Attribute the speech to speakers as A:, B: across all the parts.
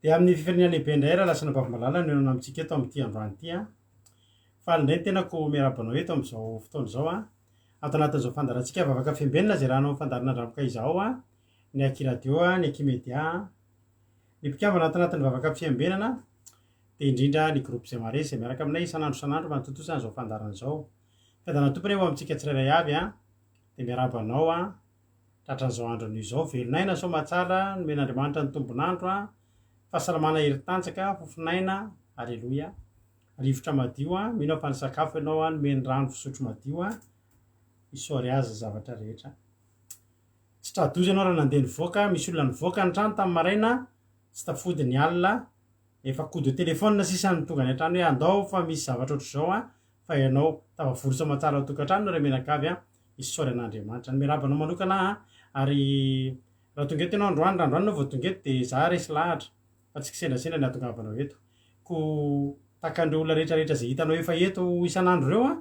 A: dia amin'ny fifirina lehibe indray raha lasana bavamalala no enona amintsika eto amin'ity androany ity a faly indray tenako miarabanao eto amin'izao fotoana izao a ato anatin'izao fandarantsika vavaka fiambenana zay raha anao fandarana andramoka izao a ny aki radio a ny aki media ny mpikambana ato anatin'ny vavaka fiambenana dia indrindra ny groupe zay mare zay miaraka aminay isan'andro manotontosana izao fandarana izao fiadana tompony eo amintsika tsirairay avy a dia miarabanao a tratran'izao andro an'io izao velonaina so matsara nomen'andriamanitra ny tombonandro a fahasalamana heri-tanjaka fofinaina alleloia rivotra madio a mino fa ny sakafo ianao a nomeny rano fisotro madio a isory azy zavatra rehetra tsy tradozy ianao raha nandeha nivoaka misy olona nivoaka ny trano tamin'ny maraina tsy tafody ny alina efa kody telefônina sisany tonga ny an-trano hoe andao fa misy zavatra ohatr'izao a fa ianao tavavorosa matsara ao tokantrano ray menakavy a isory an'andriamanitra ny mirabanao manokana ary raha tonga eto ianao androany raha androany anao vao tonga eto dia za resy lahatra fa tsy kisendasendra ny ahatongavanao eto ko takan'ireo olona rehetrarehetra zay hitanao efa eto isan'andro ireo a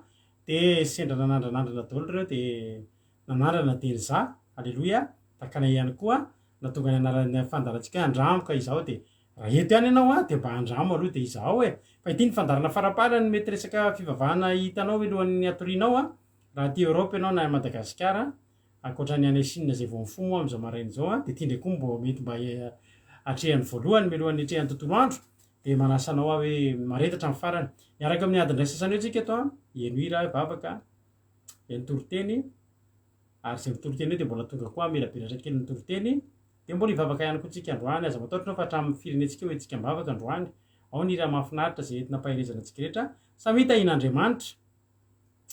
A: dia sendra nanandranandrana daholo ireo dia nanandrana dia za alleloia takanay ihany koa natonga ny anaran'ny fandarantsika andramoka izao dia raha eto ihany ianao a dia mba andramo aloha dia izao e fa ity ny fandarana farapara ny mety resaka fivavahana hitanao alohan'ny atorianao a raha ty Europe ianao na Madagasikara ankoatra ny any Chine zay vao mifomo amin'izao maraina izao a dia ity ndray koa mba mety mba atrehan'ny voalohany mialohan'ny atrehan'ny tontolo andro dia manasanao hoe maretatra amin'ny farany miaraka amin'ny adiny ray sasany eo tsika eto a enoira vavaka enotoroteny ary zay mitoroteny eo dia mbola tonga koa melabelatra kely nitoroteny dia mbola hivavaka ihany koa tsika androany aza mataotranao fa hatramin'ny firenetsika hoe tsika mivavaka androany ao ny raha mahafinaritra zay entina mpahirezana antsika rehetra samy hitahin'andriamanitra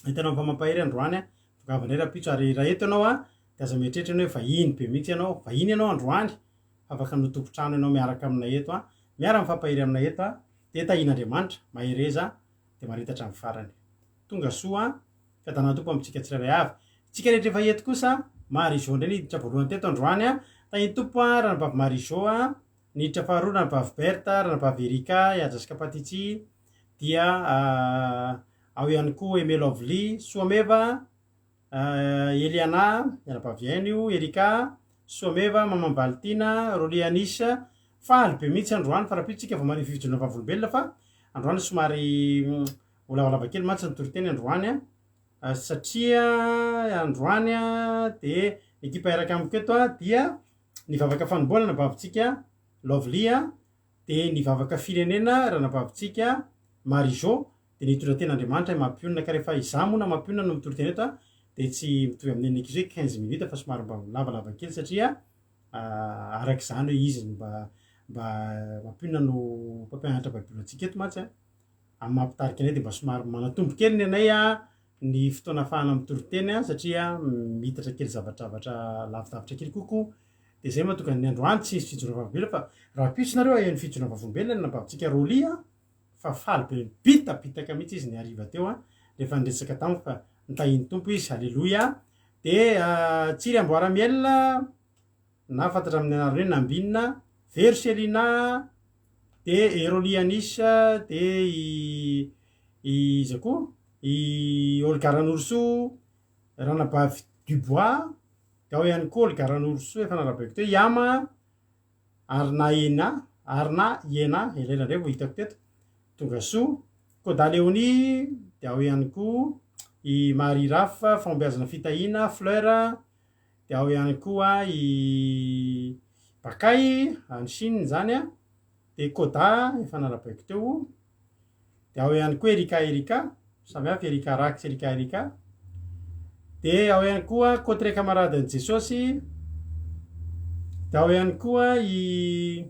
A: hitanao mifampampahery androany a vogavana raha-pitso ary raha eto ianao a dia aza mieritreritra ianao hoe vahiny be mihitsy ianao vahiny ianao androany afaka notompotrano ianao miaraka aminay eto a miara mifampahery aminay eto a dia tahin'andriamanitra mahereza dia maritatra amin'ny farany tonga soa fiadana tompo amintsika tsirairay avy tsika rehetra efa eto kosa marizao indray niditra voalohany teto androany a tahiny tompo a raha nabavy marizao a niditra faharoa raha nabavy berta raha nabavy erika iajasika patitsy dia ao ihany koa emelovli soameva eliana ianabavy ainy io erika soameva mamambalitina rolianisa faly be mihitsy androany fa raha-pitsika vao mari fivijona vavolombelona fa androany somary olavalava kely matsy nitoroteny androany a satria androany a dia ekipa iraka amiko eto a dia nivavaka fanombolana nabavitsika lovlia dia nivavaka firenena raha nabavitsika marizo dia nitoraten'andriamanitra mampionina ka rehefa izamona mampionina no mitoroteny eto a dia tsy mitovy amin'ny nekizy hoe 15 minutes fa somary mba lavalava kely satria araka izany hoe izy mba mampionina no mpampianatra baibilo antsika eto matsy a amin'ny mampitarika anay dia mba somary manatombo kely ny anay a ny fotoana ahafahana mitoroteny a satria mitatra kely zavatra lavidavitra kely kokoa dia zay mahatonga ny androany tsy misy fijona vavolombelona fa raha pitso nareo eny fijona vavolombelona ny nabavitsika rolia fa faly be bitabitaka mihitsy izy ny ariva teo a rehefa niresaka tamiko fa nitahiny tompo izy alleloia dia tsiry amboara-mielona na fantatra amin'ny anarany hoe nambinina verselina dia erolianisa dia iza koa i olgaran'orso ranabavy dubois dia ao ihany koa olgaran'orso efa narabaiko teo iama arina iena elaela ndray vao hitako teto tonga soa kodaleoni dia ao ihany koa i marirafa fombiazana fitahina fleur dia ao ihany koa i bakay any Chine zany a dia koda efa narabaiko teo dia ao ihany koa erika samy hafa erika rax erika dia ao ihany koa cotre camarade ny jesosy dia ao ihany koa i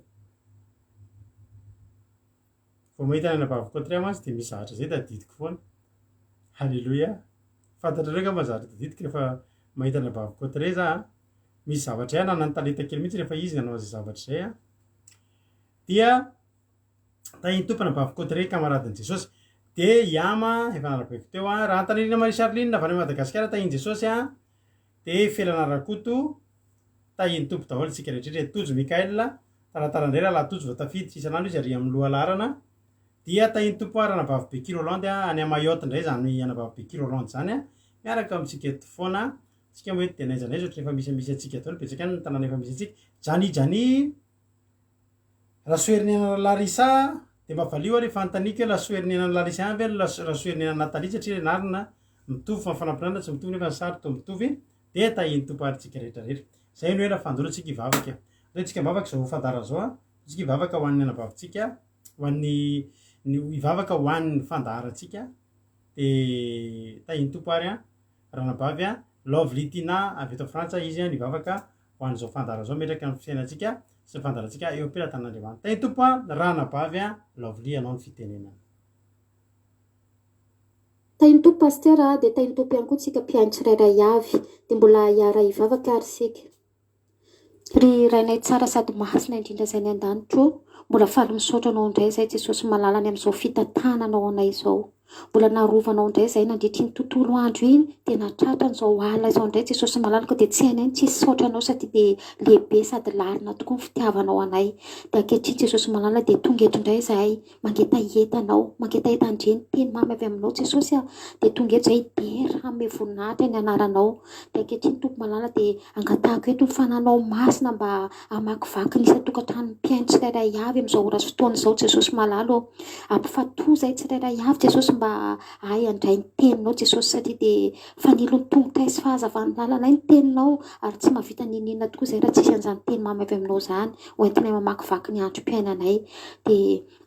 A: vao mahita ny anabavy cotre mantsy dia misy zavatra zay tadidiko foana halleloia fantatrareo ka mahazatra tadidiko rehefa mahita ny anabavy cotre za misy zavatra ihany nanany talenta kely mihitsy rehefa izy nanao zay zavatra zay a dia tahiny tompo anabavy cotre camarade ny jesosy dia iama efa narabaiko teo a raha antanirina Marie Charline avy any Madagasikara tahiny jesosy a dia felana rakoto tahiny tompo daholo tsika rehetrarehetra tojo mikaela taratarandray raha latojo vao tafidy isan'andro izy ary amin'ny loha larana dia tahiny tompo a raha nabavy Becky Rolande a any Mayotte indray zany anabavy Becky Rolande zany a miaraka amintsika eto foana tsika mety dia naizanaiza ohatra rehefa misy atsika daholo betsaka any ny tanàna efa misy atsika jani rasoerinena larisa de mavalio rehefa antaniko hoe lasoerinena larisa avy rasoerinena natali satria narina mitovy fafanampiranana tsy mitovy nefa ny sary to mitovy de tahiny tompo arytsika rehetrarehetra zay no hoe rafandorotsika ivavaka retsika mivavaka zao fandara zao a tsika ivavaka hoan'ny anabavitsika hoan'ny ivavaka hoan'ny fandaratsika de tahiny tompo ary a ranabavy a lovelitina avy eto frantsa izy a nivavaka hoan'izao fandara zao metraky amin'ny fiainatsika sy fandaratsika eo ampela tanandriamanitra tahiny tompo a ranabavy a lovely anao ny fitenenana
B: tahiny tompo pastera de tahiny tompo ihany koa tsika mpiainy tsirairay avy de mbola hiara hivavaka ary sika ry rainay tsara sady masina indrindra zay ny an-danitro mbola faly misaotra anao indray zay jesosy malalany amin'izao fitantananao anay zao mbola narovanao indray zay nandritry ny tontolo andro iny de natratra n'izao ala izao indray jesosy malalaka de tsy hainay tsy saotra anao sady de lehibe sady lalina tokoa ny fitiavanao anay de ankehitriny jesosy malala de tonga eto indray zahay mangetaentanao mangetaentandreny teny mamy avy aminao jesosy a de tonga eto zay dera ame voninahitra ny anaranao de ankehitriny tompo malala de angatahako eto ny fananao masina mba amakivaky nisa tokantrano mpiainy tsirairay avy am'izao ora sy fotoana izao jesosy malalo ampifatoza tsirairay avy jesosy mba ay andray ny teninao jesosy satria de fanilo ny tongotra sy fahazavany lalana ny teninao ary tsy mahavita ninina tokoa zay raha tsisy an'izany teny mamy avy aminao zany hoentinay mamakivaky ny andro mpiainanay de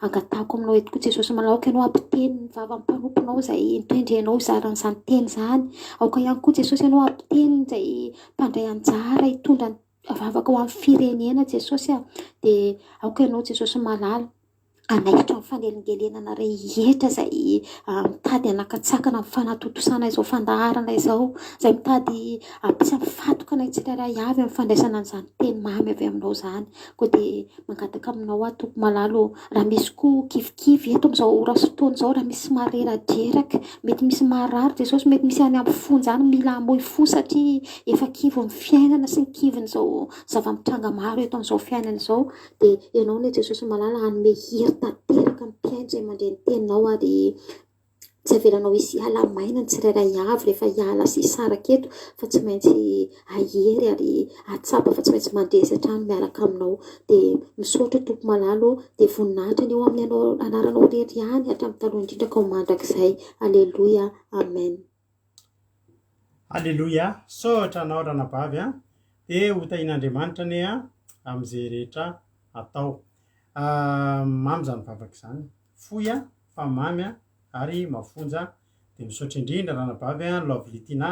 B: angatahako aminao eto koa jesosy malaoka ianao ampiteny ny vava mpanomponao zay nitoendrenao zaran'izany teny zany aoka ihany koa jesosy ianao ampiteny zay mpandray anjara hitondra vavaka ho amin'ny firenena jesosy a de aoka ianao jesosy malala anaitra ny fanelingelenana rehetra zay mitady anakatsakana amin'ny fanatotosana izao fandaharana izao zay mitady ampitsy mifatoka anay tsirairay avy amin'ny fandraisana an'izany teny mamy avy aminao zany koa de mangataka aminao a tompo malalo raha misy koa kivikivy eto am'izao ora sy fotoana izao raha misy mareradraraka mety misy marary jesosy mety misy any amin'ny fonjany mila amoy fo satria efa kivy ny fiainana sy ny kiviny zao zava-mitranga maro eto am'izao fiainana izao de ianao ne jesosy malala anome hira tanteraka ny mpiaino zay mandray ny teninao ary tsy avelanao izy hiala maina ny tsirairay avy rehefa hiala sy hisaraka eto fa tsy maintsy ahery ary atsapa fa tsy maintsy mandresy hatrany miaraka aminao de misaotra tompo malalo de voninahitra ny eo amin'ny anao anaranao rery ihany hatramin'ny taloha indrindra ka ho mandrakizay alleloia amen
A: alleloia saotra anao ranabavy a de hotahin'andriamanitra ane a am'izay rehetra atao mamy zany vavaka zany foy a fa mamy a ary mafonja de misaotra indrindra ranabavy a lovelitina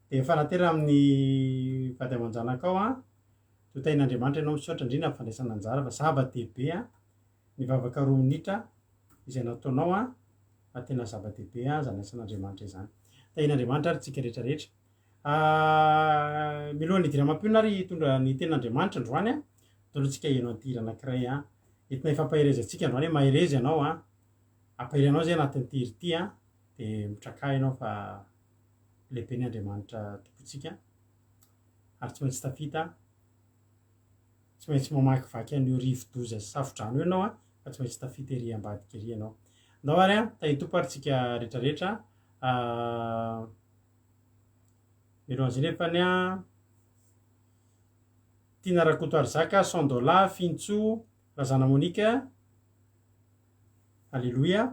A: de fanatera amin'ny vady aman-janakao a de hotahin'andriamanitra ianao misaotra indrindra ny fandraisana anjara fa zava-dehibe a ny vavaka roa minitra izay nataonao a tena zava-dehibe a zany asan'andriamanitra zany tahin'andriamanitra ary tsika rehetrarehetra milohan'ny idiramam-pio ary hitondra ny ten'andriamanitra androany a tolotsika ianao antiry anankiray a entina ifampaherezatsika androany hoe maherezy ianao a ampahery anao zay anatin'ny tiry ty a de mitraka ianao fa lehibe ny andriamanitra tompotsika ary tsy maintsy tafita tsy maintsy mamakivaky an'io rivo-doza sy safodrano io ianao a fa tsy maintsy tafita ery ambadika ery ianao ndao ary a tahiny tompo ary tsika rehetrarehetra milohan'izay nefany a tiana rakoto ary zaka $100 fintso razana monika alleloia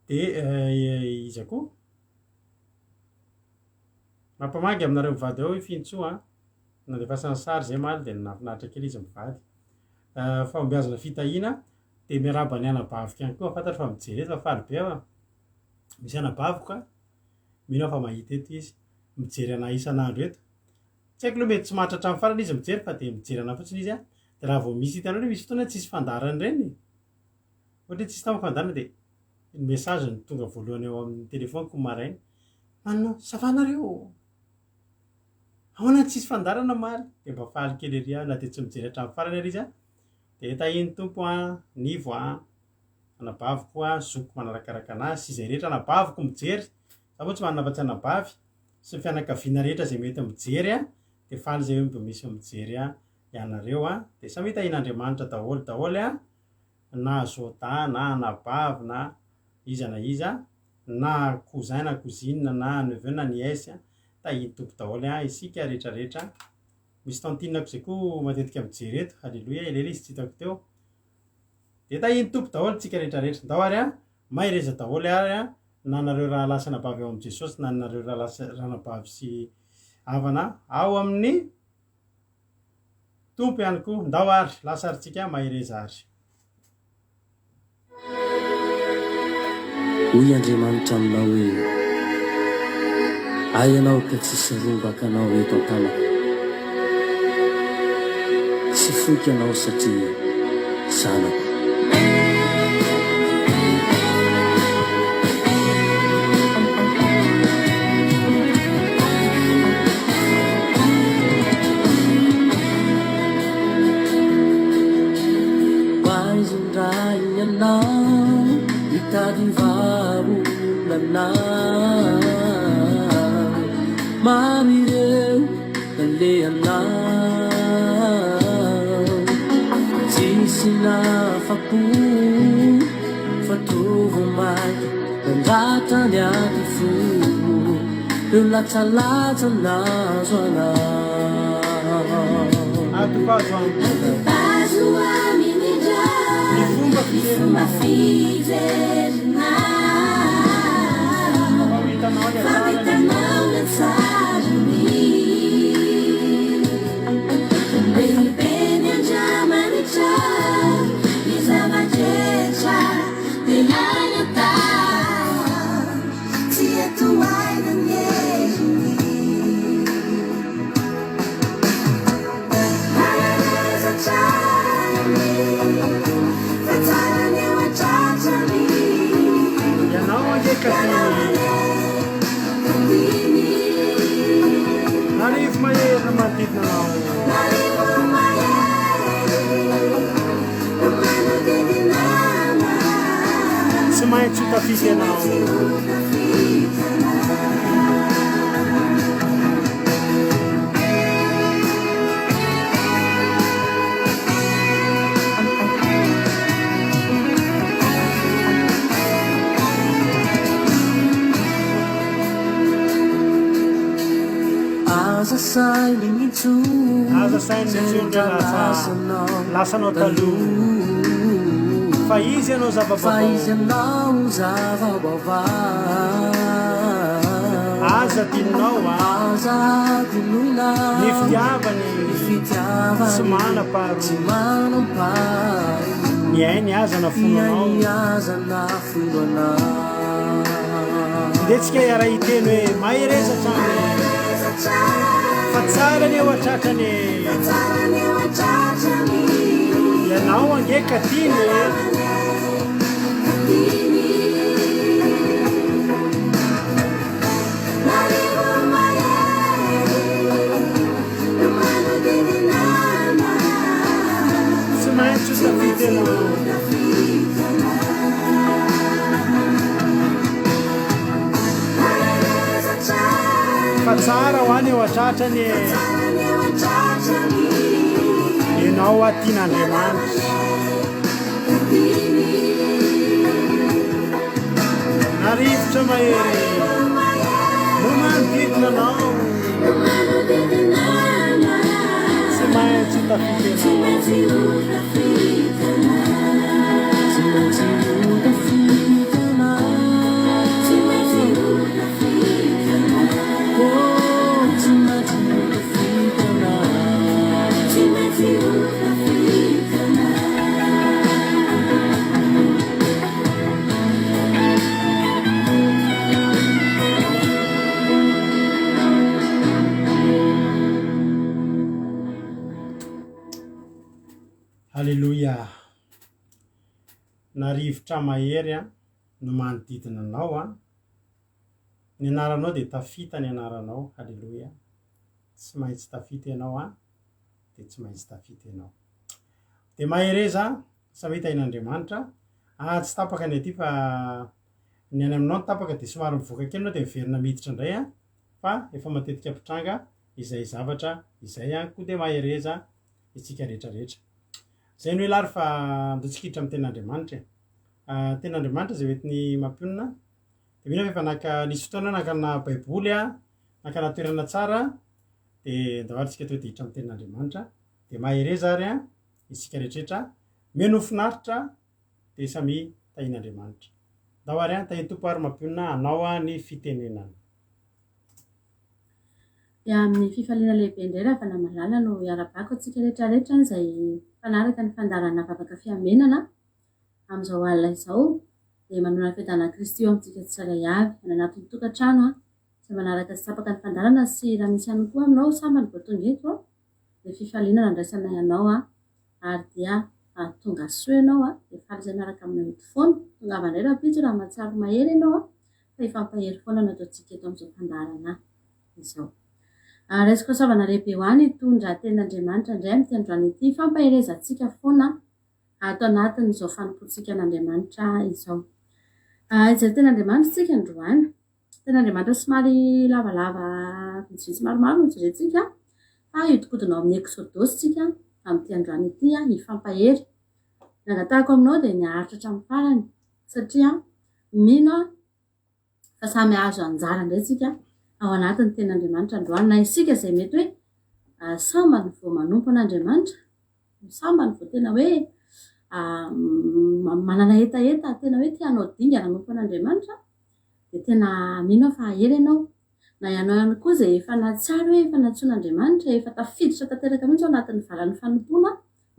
A: de iza koa mampamagy aminareo mivady ao fintso a nandefasany sary zay maly de nafinaritra kely izy mivady fambiazana fitahina de miaraba ny anabavika ihany koa fantatry fa mijery eto fa faly be a misy anabaviko ka mino fa mahita eto izy mijery ana isan'andro eto tsy haiko loha mety tsy mahatratra amin'ny farany izy mijery fa de mijery ana fotsiny izy a de raha vao misy hitanao hoe misy fotoana tsisy fandarany reny ohatra tsisy tamiko fandarana de message ny tonga voalohany eo amin'ny telefoniko marainy manao savanareo ahoana tsisy fandarana maly de mba faly kely ery a na de tsy mijery hatramin'ny farany ary izy a de tahiny tompo a nivo a anabaviko a zokiko manarakaraka anazy sy izay rehetra anabaviko mijery za moa tsy manana tsy anabavy sy ny fianakaviana rehetra zay mety mijery a de faly zay hoe mba misy mijery a ianareo a de samy tahin'andriamanitra daholy a na zota na anabavy na iza na iza na cousin na cousine na neveu na nièce tahiny tompo daholy a isika rehetrarehetra misy tantinako zay koa matetika mijereto halleloia elele izy tsy hitako teo de tahiny tompo daholo tsika rehetrarehetra ndao ary a may reza daholo ary a nanareo raha lasana bavy ao am' jesosy nanareo rahanabavy sy havana ao amin'ny tompo ihany koa ndao ary lasa arytsika may reza ary
C: hoy Andriamanitra aminao hoe ay ianao ka tsisy rombaka anao eto an-tanako tsy foky ianao satria zanako mamireu kaleanau tisina faku fatuvo mai pendata nyaki fu lata na zona
A: atu
D: Fuma fizerna Famita não mensagem Beni beni anjamani cha Nizama jecha Delanya ta Tia tuai na nyejni Mayaneza chani
A: Narif mayer namantit na nao Semai chuta fizia nao
C: Aza sainy mitondra
A: lasanao taloha fa izy ianao
C: zavabaova
A: aza dinonao
C: aza dinoina
A: ny fitiavany tsy manam-paharo ny ainy aza na fonanao nde tsika iara hiteny hoe maherezatra fa tsara ny eo atratrany ianao angeka tiny tsy maintsy tafity anao fa tsara ho any eo atratrany ianao atian'Andriamanitra narivotra mahery no manodidina anao tsy maintsy tafity Halleluia narivotra mahery a no manodidina anao a ny anaranao de tafita ny anaranao halleluia tsy maintsy tafita ianao a de tsy maintsy tafita ianao de mahereza samita in'Andriamanitra tsy tapaka ny aty fa ny any aminao ny tapaka de somary mivoaka kely anao de miverina miditra indray a fa efa matetika mpitranga izay zavatra izay a koa de mahereza itsika rehetrarehetra zay ny hoe lary fa andotsikiditra amin'ny ten'Andriamanitra ten'Andriamanitra zay hoentiny mampionona de mino fa efa naka nisy fotoana nakana baiboly a nakana toerana tsara dia ndahoarytsika to dihitra amin'ny tenin'andriamanitra dia mahere zary a isika rehetrrehetra meno finaritra dia samy tahin'andriamanitra ndahoary a tahiny tompo ary mampionina anao a ny fitenenana.
E: Dia amin'ny fifaliana lehibe indray raha fanamalala no iara-bako antsika rehetrarehetra izay mpanaraka ny fandarana vavaka fiamenana amin'izao alina izao dia manona fetana Kristy eo amintsika tsirairay avy any anatin'ny tokantrano a izay manaraka sapaka ny fandarana sy raha misy ihany koa aminao sambany voatonga eto dia fifaliana nandraisana ianao a ary dia tonga soa ianao a dia faly izay miaraka aminao eto foana tonga avandray raha pitso raha mahatsaro mahery ianao a fa ifampahery foana no ataontsika eto amin'izao fandarana izao. Resaka saovana lehibe ho any hitondra tenin'Andriamanitra indray amin'ity androany ity fampaherezantsika foana ato anatin'izao fanompoantsika an'Andriamanitra izao. Izay tenin'Andriamanitra tsika androany tenin'Andriamanitra somary lavalava vitsivitsy maromaro no jerentsika fa hodikodinao amin'ny Exodosy tsika amin'ity androany ity a hifampahery nangatahako aminao dia niaritra hatramin'ny farany satria mino a fa samy azo anjara indray tsika ao anatin'ny tenin'Andriamanitra androany na isika izay mety hoe sambany vao manompo an'Andriamanitra sambany vao tena hoe manana etaeta tena hoe tianao dinga nanompo an'Andriamanitra dia tena mino fa ahery ianao na ianao ihany koa izay efa natsary hoe efa natsoan'Andriamanitra efa tafiditra tanteraka mihitsy ao anatin'ny valan'ny fanompoana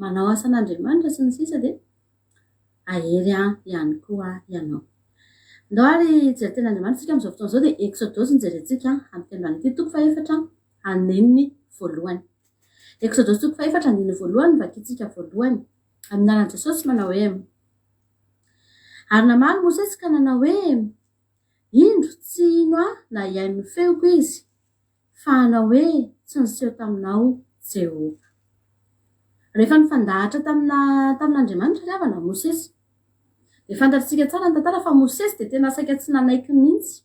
E: manao asan'Andriamanitra sy ny sisa dia ahery ihany koa ianao. Ndoary jery tenin'Andriamanitra tsika amin'izao fotoana izao dia Exodosy ny jerentsika amin'ny tendrony ity toko faefatra aneniny voalohany. Exodosy toko faefatra aneniny voalohany vakitsika voalohany amin'ny anaran'i Jesosy manao hoe ary namaly Mosesy ka nanao hoe indro tsy ino na iay ny feoko izy fa hanao hoe tsy niseho taminao Jehova. Rehefa nifandahatra tamin'Andriamanitra ry havana Mosesy dia fantatritsika tsara ny tantara fa Mosesy dia tena saika tsy nanaiky mihitsy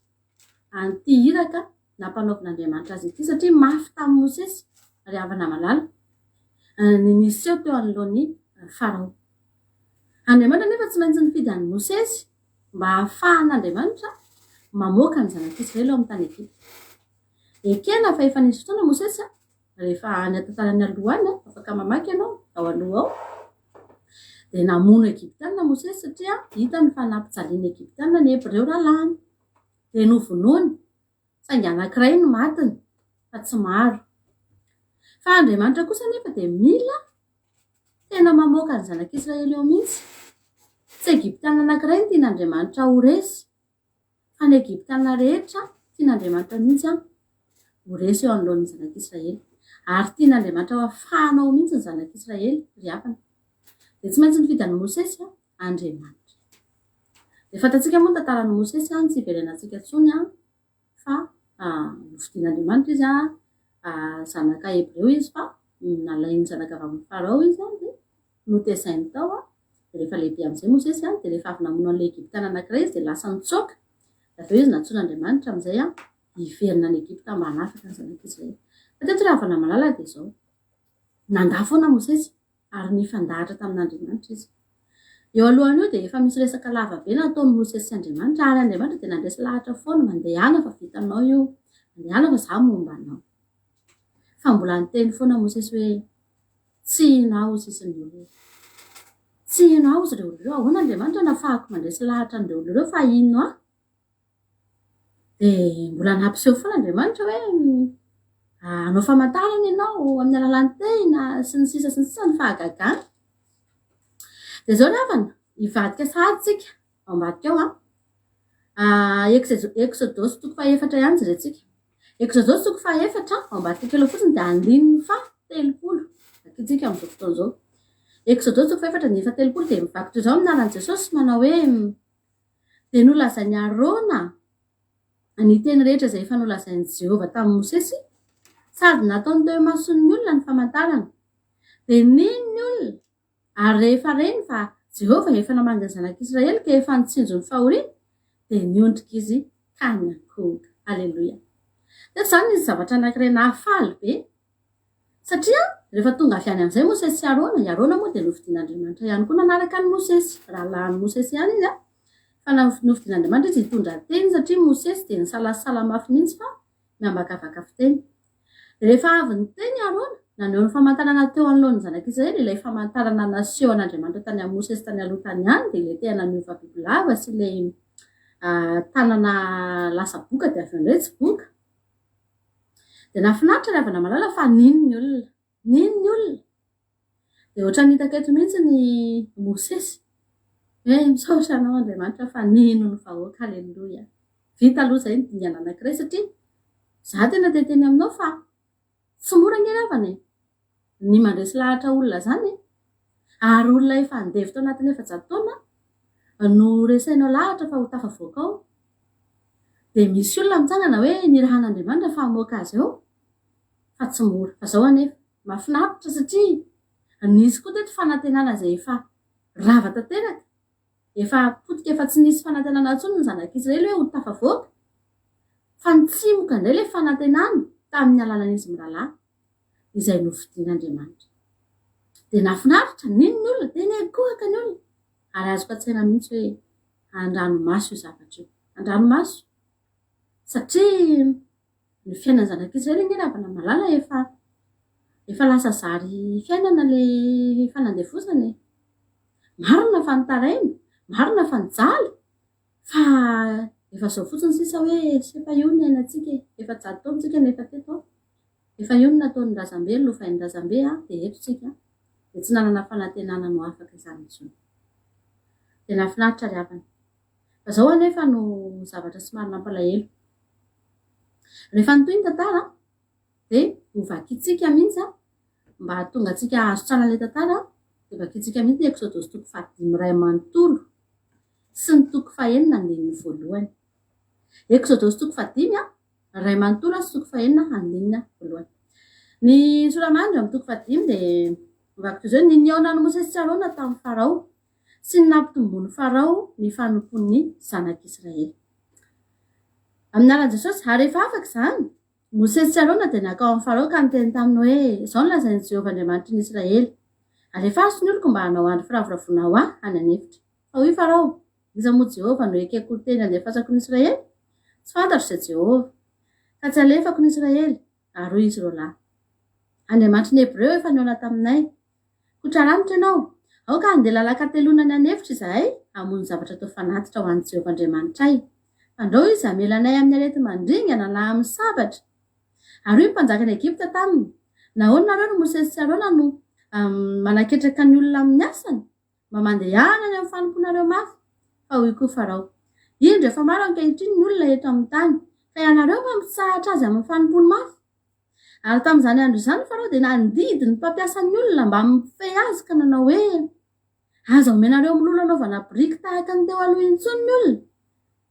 E: an'ity iraka nampanaovin'Andriamanitra azy ity satria mafy tamin'ny Mosesy ry havana malala niseho teo anoloan'ny Farao. Andriamanitra nefa tsy maintsy nifidy an'i Mosesy mba hahafahan'Andriamanitra mamoaka ny zanak'Israely ao amin'ny tany Egipta. Ekena fa efa nisy fotoana Mosesy rehefa any tantarany alohany afaka mamaky ianao ao aloha ao dia namono Egiptianina Mosesy satria hitany fa nampijaliana Egiptianina ny Hebreo ralany dia novonoany saingy anankiray no matiny fa tsy maro. Fa Andriamanitra kosa nefa dia mila tena mamoaka ny zanak'Israely eo mihitsy. Tsy Egiptianina anankiray no tian'Andriamanitra ho resy fa ny Egiptianina rehetra tian'Andriamanitra mihitsy ho resy eo anoloan'ny zanak'Israely ary tian'Andriamanitra ho afahanao mihitsy ny zanak'Israely ry havana. Dia tsy maintsy nifidy an'i Mosesy Andriamanitra. Dia fantatsika moa ny tantaran'i Mosesy tsy iverenantsika intsony fa nofidian'Andriamanitra izy zanaka Hebreo izy fa nalainy zanaka avy amin'ny Farao izy dia notesainy tao dia rehefa lehibe amin'izay Mosesy dia rehefa avy namono an'ilay Egiptiana anankiray izy dia lasa nitsoaka dia avy eo izy natsoan'Andriamanitra amin'izay hiverina any Egipta mba hanafaka ny zanak'Israely. Fa teto raha havana malala dia izao nandà foana Mosesy ary nifandahatra tamin'Andriamanitra izy. Eo alohany io dia efa misy resaka lava be nataon'i Mosesy sy Andriamanitra ary Andriamanitra dia nandresy lahatra foana mandehana fa vitanao io mandehana fa za momba anao. Fa mbola niteny foana Mosesy hoe tsy inao sisiny olona tsy inao izy ireo olona ireo ahoana Andriamanitra nafahako mandresy lahatra an'ireo olona ireo fa ino dia mbola nampiseho foana Andriamanitra hoe anao famantarana ianao amin'ny alalan'ny tena sy ny sisa ny fahagagana. Dia izao ry havana hivadika sahady tsika ao ambadika ao Exodosy toko faefatra ihany jerentsika. Exodosy toko faefatra ao ambadika kely fotsiny dia andininy fa 30 vakitsika amin'izao fotoana izao. Exodosy toko faefatra ny 30 dia mivaky izao amin'ny anaran'i Jesosy manao hoe dia nolazainy Arona ny teny rehetra izay efa nolazainy Jehova tamin'i Mosesy sady nataony teo imason'ny olona ny famantarana. Dia niny ny olona ary rehefa reny fa Jehova efa namanga ny zanak'Israely ka efa nitsinjo ny fahoriana dia niondrika izy ka niankohaka. Aleloia. Teto izany nisy zavatra anankiray nahafaly be satria rehefa tonga avy any amin'izay Mosesy sy Arona, i Arona moa dia nofidian'Andriamanitra ihany koa nanaraka ny Mosesy rahalahin'ny Mosesy ihany izy fa nofidian'Andriamanitra izy hitondra teny satria Mosesy dia nisalasala mafy mihitsy fa miambakavaka fiteny. rehefa avy ny teny arona naneho ny famantarana teo anolohan'ny zanak'Israely ilay famantarana naseho an'Andriamanitra tany amin'ny Mosesy tany aloha tany any dia ilay tena miova bibilava sy ilay tanana lasa boka dia avy indray tsy boka dia nafinaritra ny avana malala fa nino ny olona dia ohatra nitaka eto mihitsy ny Mosesy misaotra anao Andriamanitra fa nino ny vahoaka aleloia vita aloha izay ny dingana anankiray satria za tena teteny aminao fa tsy mora ngeravana ny mandresy lahatra olona zany ary olona efa andevy tao anatin'ny efa-jato taona no resainao lahatra fa ho tafavoaka ao dia misy olona mitsangana hoe ny rahan'Andriamanitra fa hamoaka azy ao fa tsy mora fa zao anefa mahafinaritra satria nisy koa teto fanantenana izay efa rava tanteraka efa potika efa tsy nisy fanantenana intsony ny zanak'Israely hoe ho tafavoaka fa nitsimoka indray ilay fanantenana tamin'ny alalan'izy mirahalahy izay novidian'Andriamanitra dia nafinaritra nino ny olona dia negoaka ny olona ary azoko an-tsaina mihitsy hoe andranomaso io zavatra io andranomaso satria ny fiainany zanak'Israely ngeravana malala efa lasa zary fiainana ilay fanandevosana marina fa nitaraina marina fa nijaly fa efa zao fotsiny sisa hoe sefa io ny ainantsika efa jato taontsika nefa teto efa io ny nataon'ny razambe ny lovain'ny razambe dia eto tsika dia tsy nanana fanantenana no afaka izany intsony dia nafinaritra ry havana fa zao anefa no zavatra sy marina nampalahelo rehefa nitoy ny tantara dia hovakitsika mihitsy mba tonga atsika azo tsara ilay tantara dia vakitsika mihitsy ny Exodosy toko 5:1 sy ny toko 9 andininy voalohany Exodosy toko 5:1 sy toko 9 andinina voalohany ny soramandry amin'ny toko 5 dia mivakitra izao niniaona ny Mosesy sy Arona tamin'ny Farao sy ny nampitombony Farao ny fanompon'ny zanak'Israely amin'ny anaran'i Jesosy ary rehefa afaka izany Mosesy sy Arona dia nakao amin'ny Farao ka niteny taminy hoe izao no lazain'i Jehovah Andriamanitry ny Israely alefaso ny oloko mba hanao andro firavoravoana ho any anefitra fa hoy Farao iza moa Jehovah no ekeko ny teny andefasako ny Israely tsy fantatro izay Jehovah ka tsy alefako ny Israely ary hoy izy ireo lahy Andriamanitry ny Hebreo efa niona taminay kotraranitra ianao ao ka andeha lalaka telona ny anefitra izahay hamono zavatra tao fanatitra ho an'i Jehovah Andriamanitra ay andao izy hamelanay amin'ny arety mandringana na amin'ny sabatra ary hoy mpanjaka ny Egipta taminy nahoana nareo no Mosesy sy Arona no manaketraka ny olona amin'ny asany mba mandehana ny amin'ny fanomponareo mafy fa hoy koa Farao indro efa maro ankehitriny ny olona eto amin'ny tany ka ianareo mampisahatra azy amin'ny fanompony mafy ary tamin'izany andro izany Farao dia nandidy ny mpampiasa ny olona mba mifehy azy ka nanao hoe aza omenareo milolo anaovana biriky tahaka ny teo aloha intsony ny olona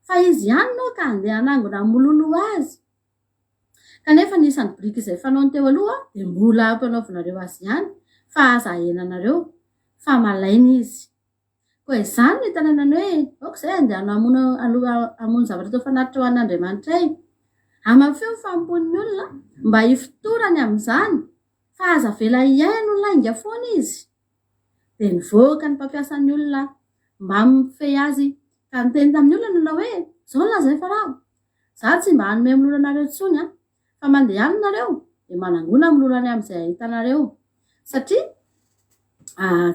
E: fa izy ihany nao ka andeha hanangona mololo azy kanefa nisan'ny biriky izay fanaony teo aloha dia mbola ampanaovanareo azy ihany fa aza ahenanareo fa malaina izy koa izany ny tanànany hoe aoka izay andeha hamono zavatra tao fanatitra ho an'Andriamanitra ay amafeo ny fampon'ny olona mba hifotorany amin'izany fa aza vela iaino ny lainga foana izy dia nivoaka ny mpampiasan'ny olona mba mifehy azy ka niteny tamin'ny olona nanao hoe izao laza ny Farao za tsy mba hanome milolo anareo intsony fa mandeha aminareo dia manangona milolany amin'izay ahitanareo satria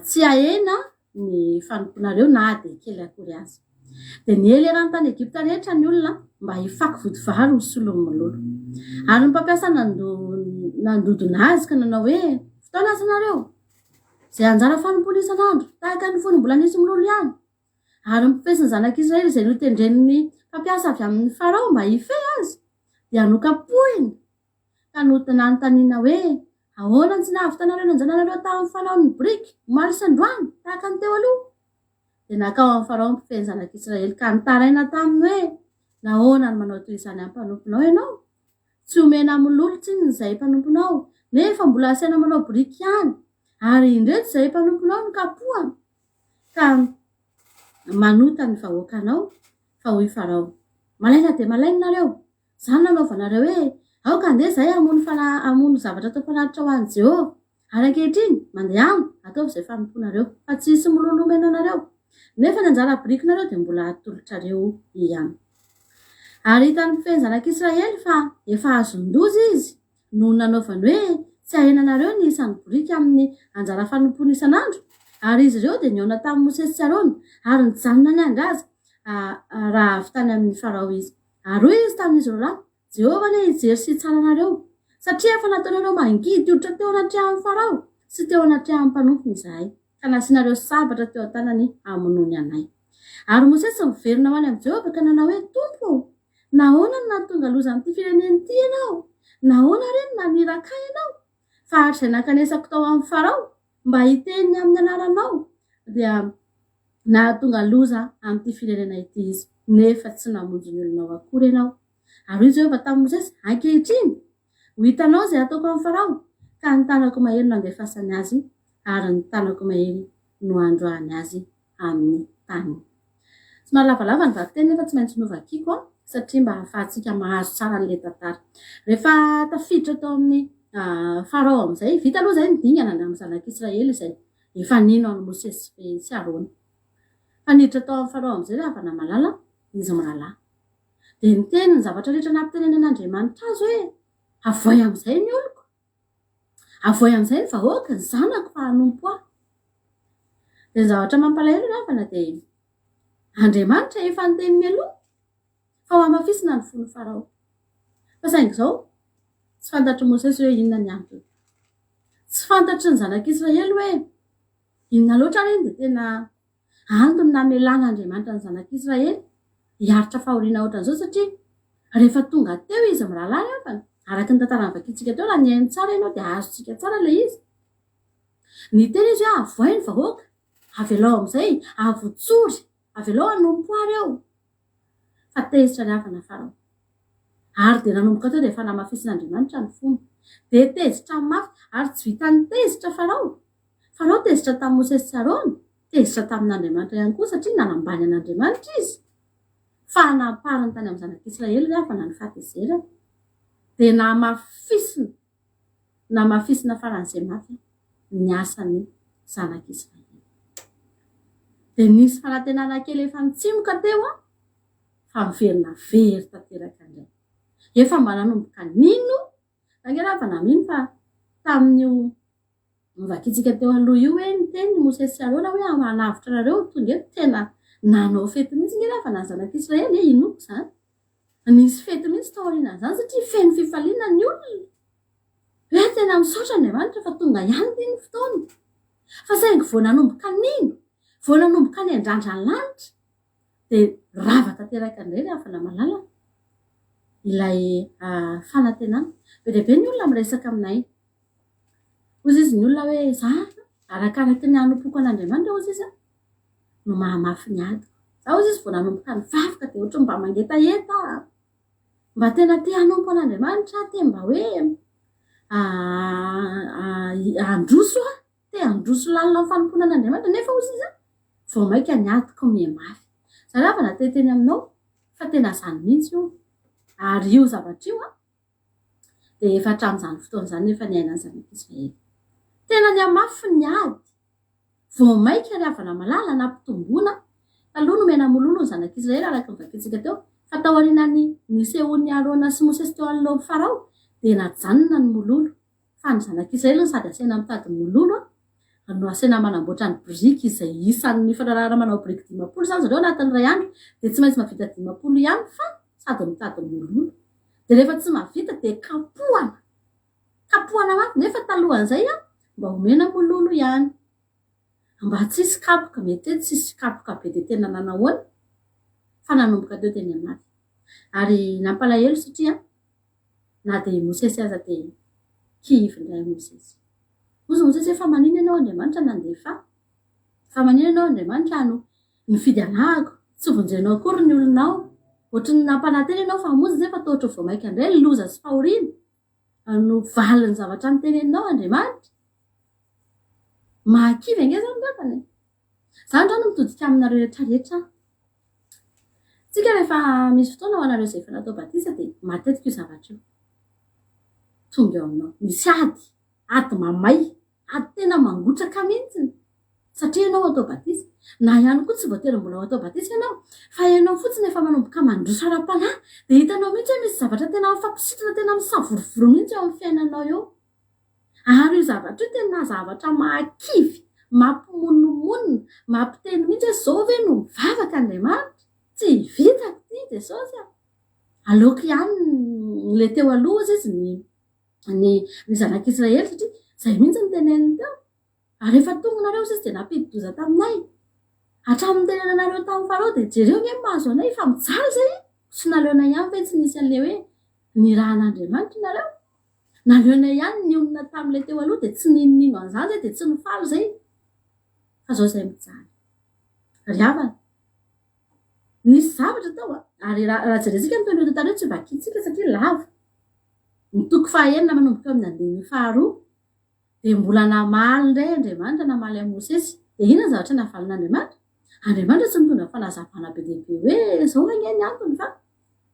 E: tsy ahena ny fanomponareo na dia kely akory azy dia niely erany tany Egipta rehetra ny olona mba hifaky vodivary ho solon'ny mololo ary ny mpampiasa nandodona azy ka nanao hoe fotoana azanareo izay anjara fanompony isan'andro tahaka ny fony mbola nisy mololo ihany ary mifesin'ny zanak'Israely izay notendreniny mpampiasa avy amin'ny Farao mba hifehy azy dia nokapohiny ka nanontaniana hoe ahoana tsy nahavitanareo nanjananareo tamin'ny fanaon'ny biriky maro isandroany tahaka ny teo aloha dia nakao amin'ny Farao mpifehy ny zanak'Israely ka nitaraina taminy hoe nahoana ny manao toy izany amin'ny mpanomponao ianao tsy omena mololo tsiny izay mpanomponao nefa mbola asaina manao biriky ihany ary indreto izay mpanomponao no kapohana ka manota ny vahoakanao fa hoy Farao malaina dia malaina nareo izany nanaovanareo hoe aoka andeha izay hamono zavatra tao fanatitra ho an'i Jehovah ary ankehitriny mandeha ataovy izay fanomponareo fa tsy hisy mololo omena anareo nefa ny anjara birikinareo dia mbola atolotrareo ihany ary hitan'ny mpifehy ny zanak'Israely fa efa azon-doza izy no nanaovany hoe tsy ahenanareo ny isan'ny borika amin'ny anjara fanompony isan'andro ary izy ireo dia niona tamin'ny Mosesy sy Arona ary nijanona ny andra azy raha avy tany amin'ny Farao izy ary hoy izy tamin'izy ireo lahy Jehovah ilay hijery sy hitsara anareo satria efa nataonareo mangidy hoditra teo anatrehan'ny Farao sy teo anatrehan'ny mpanompony izahay ka nasianareo sabatra teo an-tanany hamonoany anay. Ary Mosesy miverina ho any amin'ny Jehovah ka nanao hoe Tompo, nahoana no nahatonga loza amin'ity fireneny ity ianao? Nahoana reny naniraka ianao? Fa ary izay nankanesako tao amin'ny Farao mba hiteny amin'ny anaranao dia nahatonga loza amin'ity firenena ity izy nefa tsy namonjy ny olonao akory ianao. Ary hoy Jehovah tamin'i Mosesy ankehitriny ho hitanao izay ataoko amin'ny Farao ka ny tanako mahery no andefasany azy ary ny tanako mahery no androany azy amin'ny tany. Somary lavalava ny vakiteny nefa tsy maintsy novakiako satria mba ahafahantsika mahazo tsara an'ilay tantara. Rehefa tafiditra tao amin'ny Farao amin'izay vita aloha izay nidingana amin'ny zanak'Israely izay efa nino any Mosesy sy Arona. Fa niditra tao amin'ny Farao amin'izay rehefa namalala izy mirahalahy dia niteny ny zavatra rehetra nampitenenan'Andriamanitra azy hoe avoy amin'izay ny oloko, avoy amin'izay ny vahoaka ny zanako fa hanompo ahy. Dia ny zavatra mampalahelo navana dia Andriamanitra efa niteny mialoha fa ho amafisina ny fon'ny Farao. Fa saingy izao tsy fantatry Mosesy hoe inona ny antony. Tsy fantatry ny zanak'Israely hoe inona loatra reny dia tena antony namelan'Andriamanitra ny zanak'Israely hiaritra fahoriana ohatran'izao satria rehefa tonga teo izy mirahalahy avana araka ny tantara vakintsika teo raha ny hainy tsara ianao dia azontsika tsara ilay izy. Niteny izy hoe avoay ny vahoaka, avelao amin'izay, avotsory, avelao hanompo ary eo. Fa tezitra ny havana Farao. Ary dia nanomboka teo dia efa namafisin'Andriamanitra ny fomba. Dia tezitra mafy ary tsy vitan'ny tezitra Farao. Farao tezitra tamin'ny Mosesy sy Arona, tezitra tamin'Andriamanitra ihany koa satria nanambany an'Andriamanitra izy. Fa napariny tany amin'ny zanak'Israely rehefa avana ny fahatezerana. Dia namafisina faran'izay mafy ny asan'ny zanak'Israely. Dia nisy fanantenana kely efa nitsimoka teo fa miverina very tanteraka indray. Efa mba nanomboka nino angera fa namino fa tamin'io vakintsika teo aloha io hoe niteny Mosesy sy Arona hoe manavitra anareo tonga eto tena nanao fety mihitsy ngera fa na zanak'Israely inoko izany. Nisy fety mihitsy tao aorianan'izany satria feno fifaliana ny olona. Hoe tena misaotra Andriamanitra fa tonga ihany ity ny fotoana. Fa saingy vao nanomboka nino, vao nanomboka ny andrandra ny lanitra dia rava tanteraka indray rehefa namalala ilay fanantenana. Be dia be ny olona miresaka aminay. Hozy izy ny olona hoe za arakaraky ny hanompoko an'Andriamanitra hozy izy no mahamafy ny ady. Za hozy izy vao nanomboka ny vafoka dia ohatry mba mangetaheta mba tena te hanompo an'Andriamanitra te mba hoe androso te androso lalina ny fanompona an'Andriamanitra nefa hozy izy vao maika ny adiko mihamafy. Za raha nateteny aminao fa tena zany mihitsy io. Ary io zavatra io dia efa hatramin'izany fotoana izany nefa ny ainan'ny zanak'Israely. Tena ny hamafy ny ady. Vao maika ry havana malala nampitomboana. Taloha nomena mololo ny zanak'Israely araka ny vakintsika teo. Fa tao aorian'ny nisehon'ny Arona sy Mosesy teo anoloan'ny Farao dia najanona ny mololo. Fa ny zanak'Israely sady asena mitady mololo no asena manamboatra ny biriky izay isan'ny fanarahana manao biriky 500 izany zareo anatin'ny ray andro dia tsy maintsy mahavita 500 ihany fa sady mitady mololo. Dia rehefa tsy mahavita dia kapohana mafy nefa talohan'izay mba homena mololo ihany. Mba tsisy kapoka mety hoe tsisy kapoka be dia tena nanahoana fa nanomboka teo teny mafy. Ary nampalahelo satria na dia Mosesy aza dia kivy indray Mosesy. Hozy Mosesy efa manino ianao Andriamanitra nandefa. Fa manino ianao Andriamanitra no nifidy anahako. Tsy vonjenao akory ny olonao. Ohatry ny nampananteny ianao fa hamonjy izay fa toa ohatry vao maika indray loza sy fahoriana. No valiny zavatra niteneninao Andriamanitra. Mahakivy ange izany rafany. Izany rano mitodika aminareo rehetrarehetra. Tsika rehefa misy fotoana ho anareo izay efa natao batisa dia matetika io zavatra io. Tonga eo aminao. Misy ady mamay, ady tena mangotraka mihitsy. satria ianao atao batisy na ihany koa tsy voatery mbola ho atao batisy ianao fa ianao fotsiny efa manomboka mandroso ara-panahy dia hitanao mihitsy hoe misy zavatra tena mifampisitrana tena misavorovoro mihitsy eo amin'ny fiainanao eo ary io zavatra io tena zavatra mahakivy mampimonomonina mampiteny mihitsy hoe zao ve no mivavaka Andriamanitra tsy vitako ty Jesosy a aleoko ihany le teo aloha izy ny zanak'Israely satria zay mihitsy ny teneniny teo ary rehefa tonga nareo izy dia nampidi-doza taminay hatramin'ny tenenanareo tamin'ny farao dia jereo nge mahazo anay fa mijaly zay sy naleonay ihany ve tsy nisy an'le hoe ny rahan'Andriamanitra nareo naleonay ihany ny onona tamin'ilay teo aloha dia tsy ninonino an'izany zay dia tsy nifaly zay fa zao zay mijaly ry havana nisy zavatra tao ary raha jerentsika nytoen'ireo tantara io tsy vakitsika satria lava nitoko fahaenina manomboka amin'ny andininy faharoa dia mbola namaly indray Andriamanitra namaly amin'ny Mosesy dia inona zavatra navalin'Andriamanitra Andriamanitra tsy mitondra fanazavana be dehibe hoe zao ange ny antony fa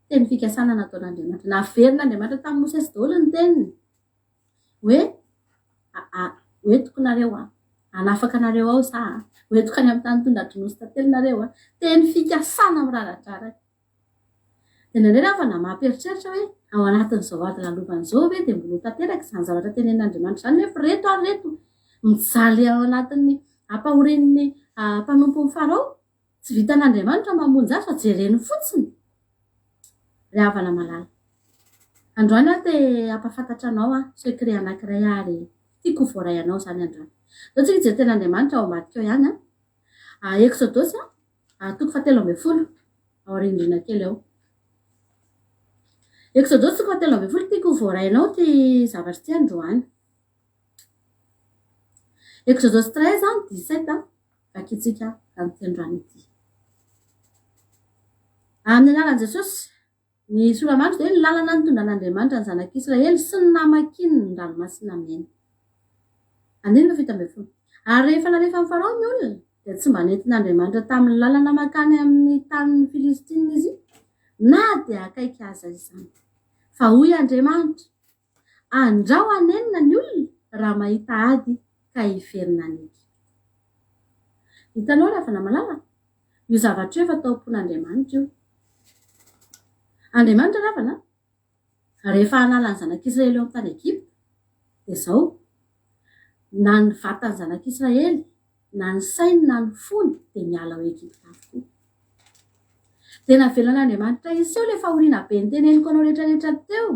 E: teny fikasana nataon'Andriamanitra naverin'Andriamanitra tamin'ny Mosesy daholo ny teniny hoe oetokonareo anafaka anareo ao za oetoka any amin'ny tany tondratry nosy tatelinareo teny fikasana miraradraraka tena indray raha fa na mampieritreritra hoe ao anatin'izao ady lalovan'izao ve dia mbola tanteraka izany zavatra tenen'Andriamanitra izany nefa reto ary reto mijaly ao anatin'ny ampahoren'ny mpanompon'ny farao tsy vitan'Andriamanitra mamonjy azy fa jereny fotsiny ry havana malala androany aho te ampafantatra anao secret anankiray ary tiako voaray anao zany androany zao tsika hijery ten'Andriamanitra ao ambadika ao ihany Exodosy toko 17 ao rindrina kely eo Exodosy toko 17 tiako voaray anao ty zavatra ty androany Exodosy 13:17 vakitsika amin'ity androany ity amin'ny anaran'i Jesosy ny solamandry dia ny lalana nitondran'Andriamanitra ny zanak'Israely sy ny namakiny ny ranomasina mena andininy 17 ary rehefa narefa amin'ny farao ny olona dia tsy mba nentin'Andriamanitra tamin'ny lalana makany amin'ny tanin'ny Filistina izy na dia akaiky aza izany fa hoy Andriamanitra andrao anenina ny olona raha mahita ady ka hiverina niky hitanao raha fa namalala io zavatra io efa taom-pon'Andriamanitra io Andriamanitra ravana rehefa hanala ny zanak'Israely eo amin'ny tany Egipta dia zao na ny vatany zanak'Israely na ny sainy na ny fony dia miala ao Egipta avokoa dia navelan'Andriamanitra izy eo le fahoriana be ny teneniko anao rehetrarehetra teo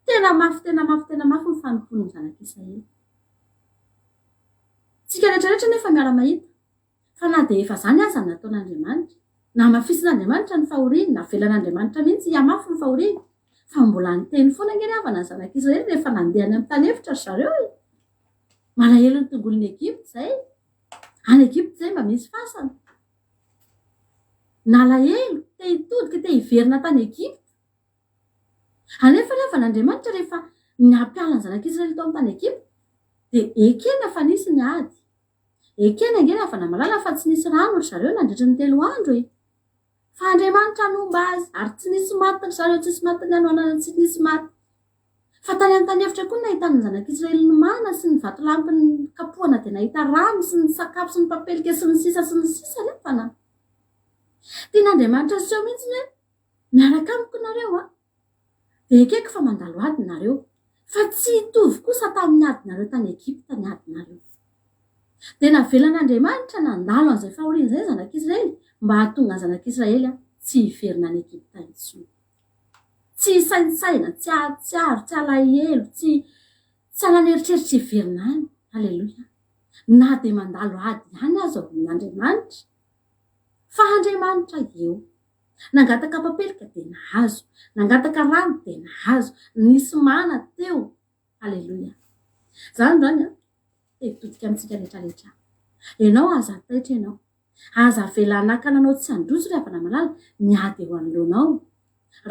E: tena mafy ny fanompon'ny zanak'Israely tsika rehetrarehetra nefa miara mahita fa na dia efa zany aza nataon'Andriamanitra na mafisin'Andriamanitra ny fahoriana na velan'Andriamanitra mihitsy hiamafy ny fahoriana fa mbola niteny foana nge ny havana ny zanak'Israely rehefa nandeha any amin'ny tany hevitra ry zareo malahelo ny tongolon'ny Egipta zay any Egipta zay mba misy fasana nalahelo te hitodika te hiverina tany Egipta anefa rehefa n'Andriamanitra rehefa nampiala ny zanak'Israely tao amin'ny tany Egipta dia ekena fa nisy ny ady ekena nge raha fa namalala fa tsy nisy rano ry zareo nandritra ny 3 andro fa Andriamanitra nomba azy ary tsy nisy maty ry zareo tsy nisy maty ny anoanana tsy nisy maty fa tany amin'ny tany hevitra koa nahita ny zanak'Israely ny mana sy ny vatolampy ny kapohana dia nahita rano sy ny sakafo sy ny papelika sy ny sisa nefa na tian'Andriamanitra sy eo mihitsy hoe miaraka amiko nareo dia ekeko fa mandalo ady nareo fa tsy hitovy kosa tamin'ny adinareo tany Egipta ny adinareo dia navelan'Andriamanitra nandalo an'izay fahoriana izay zanak'Israely mba hahatonga ny zanak'Israely tsy hiverina any Egipta intsony tsy hisaintsaina tsy ahatsiaro tsy alahelo tsy halaneritreritra hiverina any aleloia na dia mandalo ady ihany aza n'Andriamanitra fa Andriamanitra eo nangataka papelika dia nahazo nangataka rano dia nahazo nisy mana teo aleloia zany zany hitodika amintsika rehetrarehetra ianao aza taitra ianao aza velanakana anao tsy handroso rehefa namalala miady eo anoloanao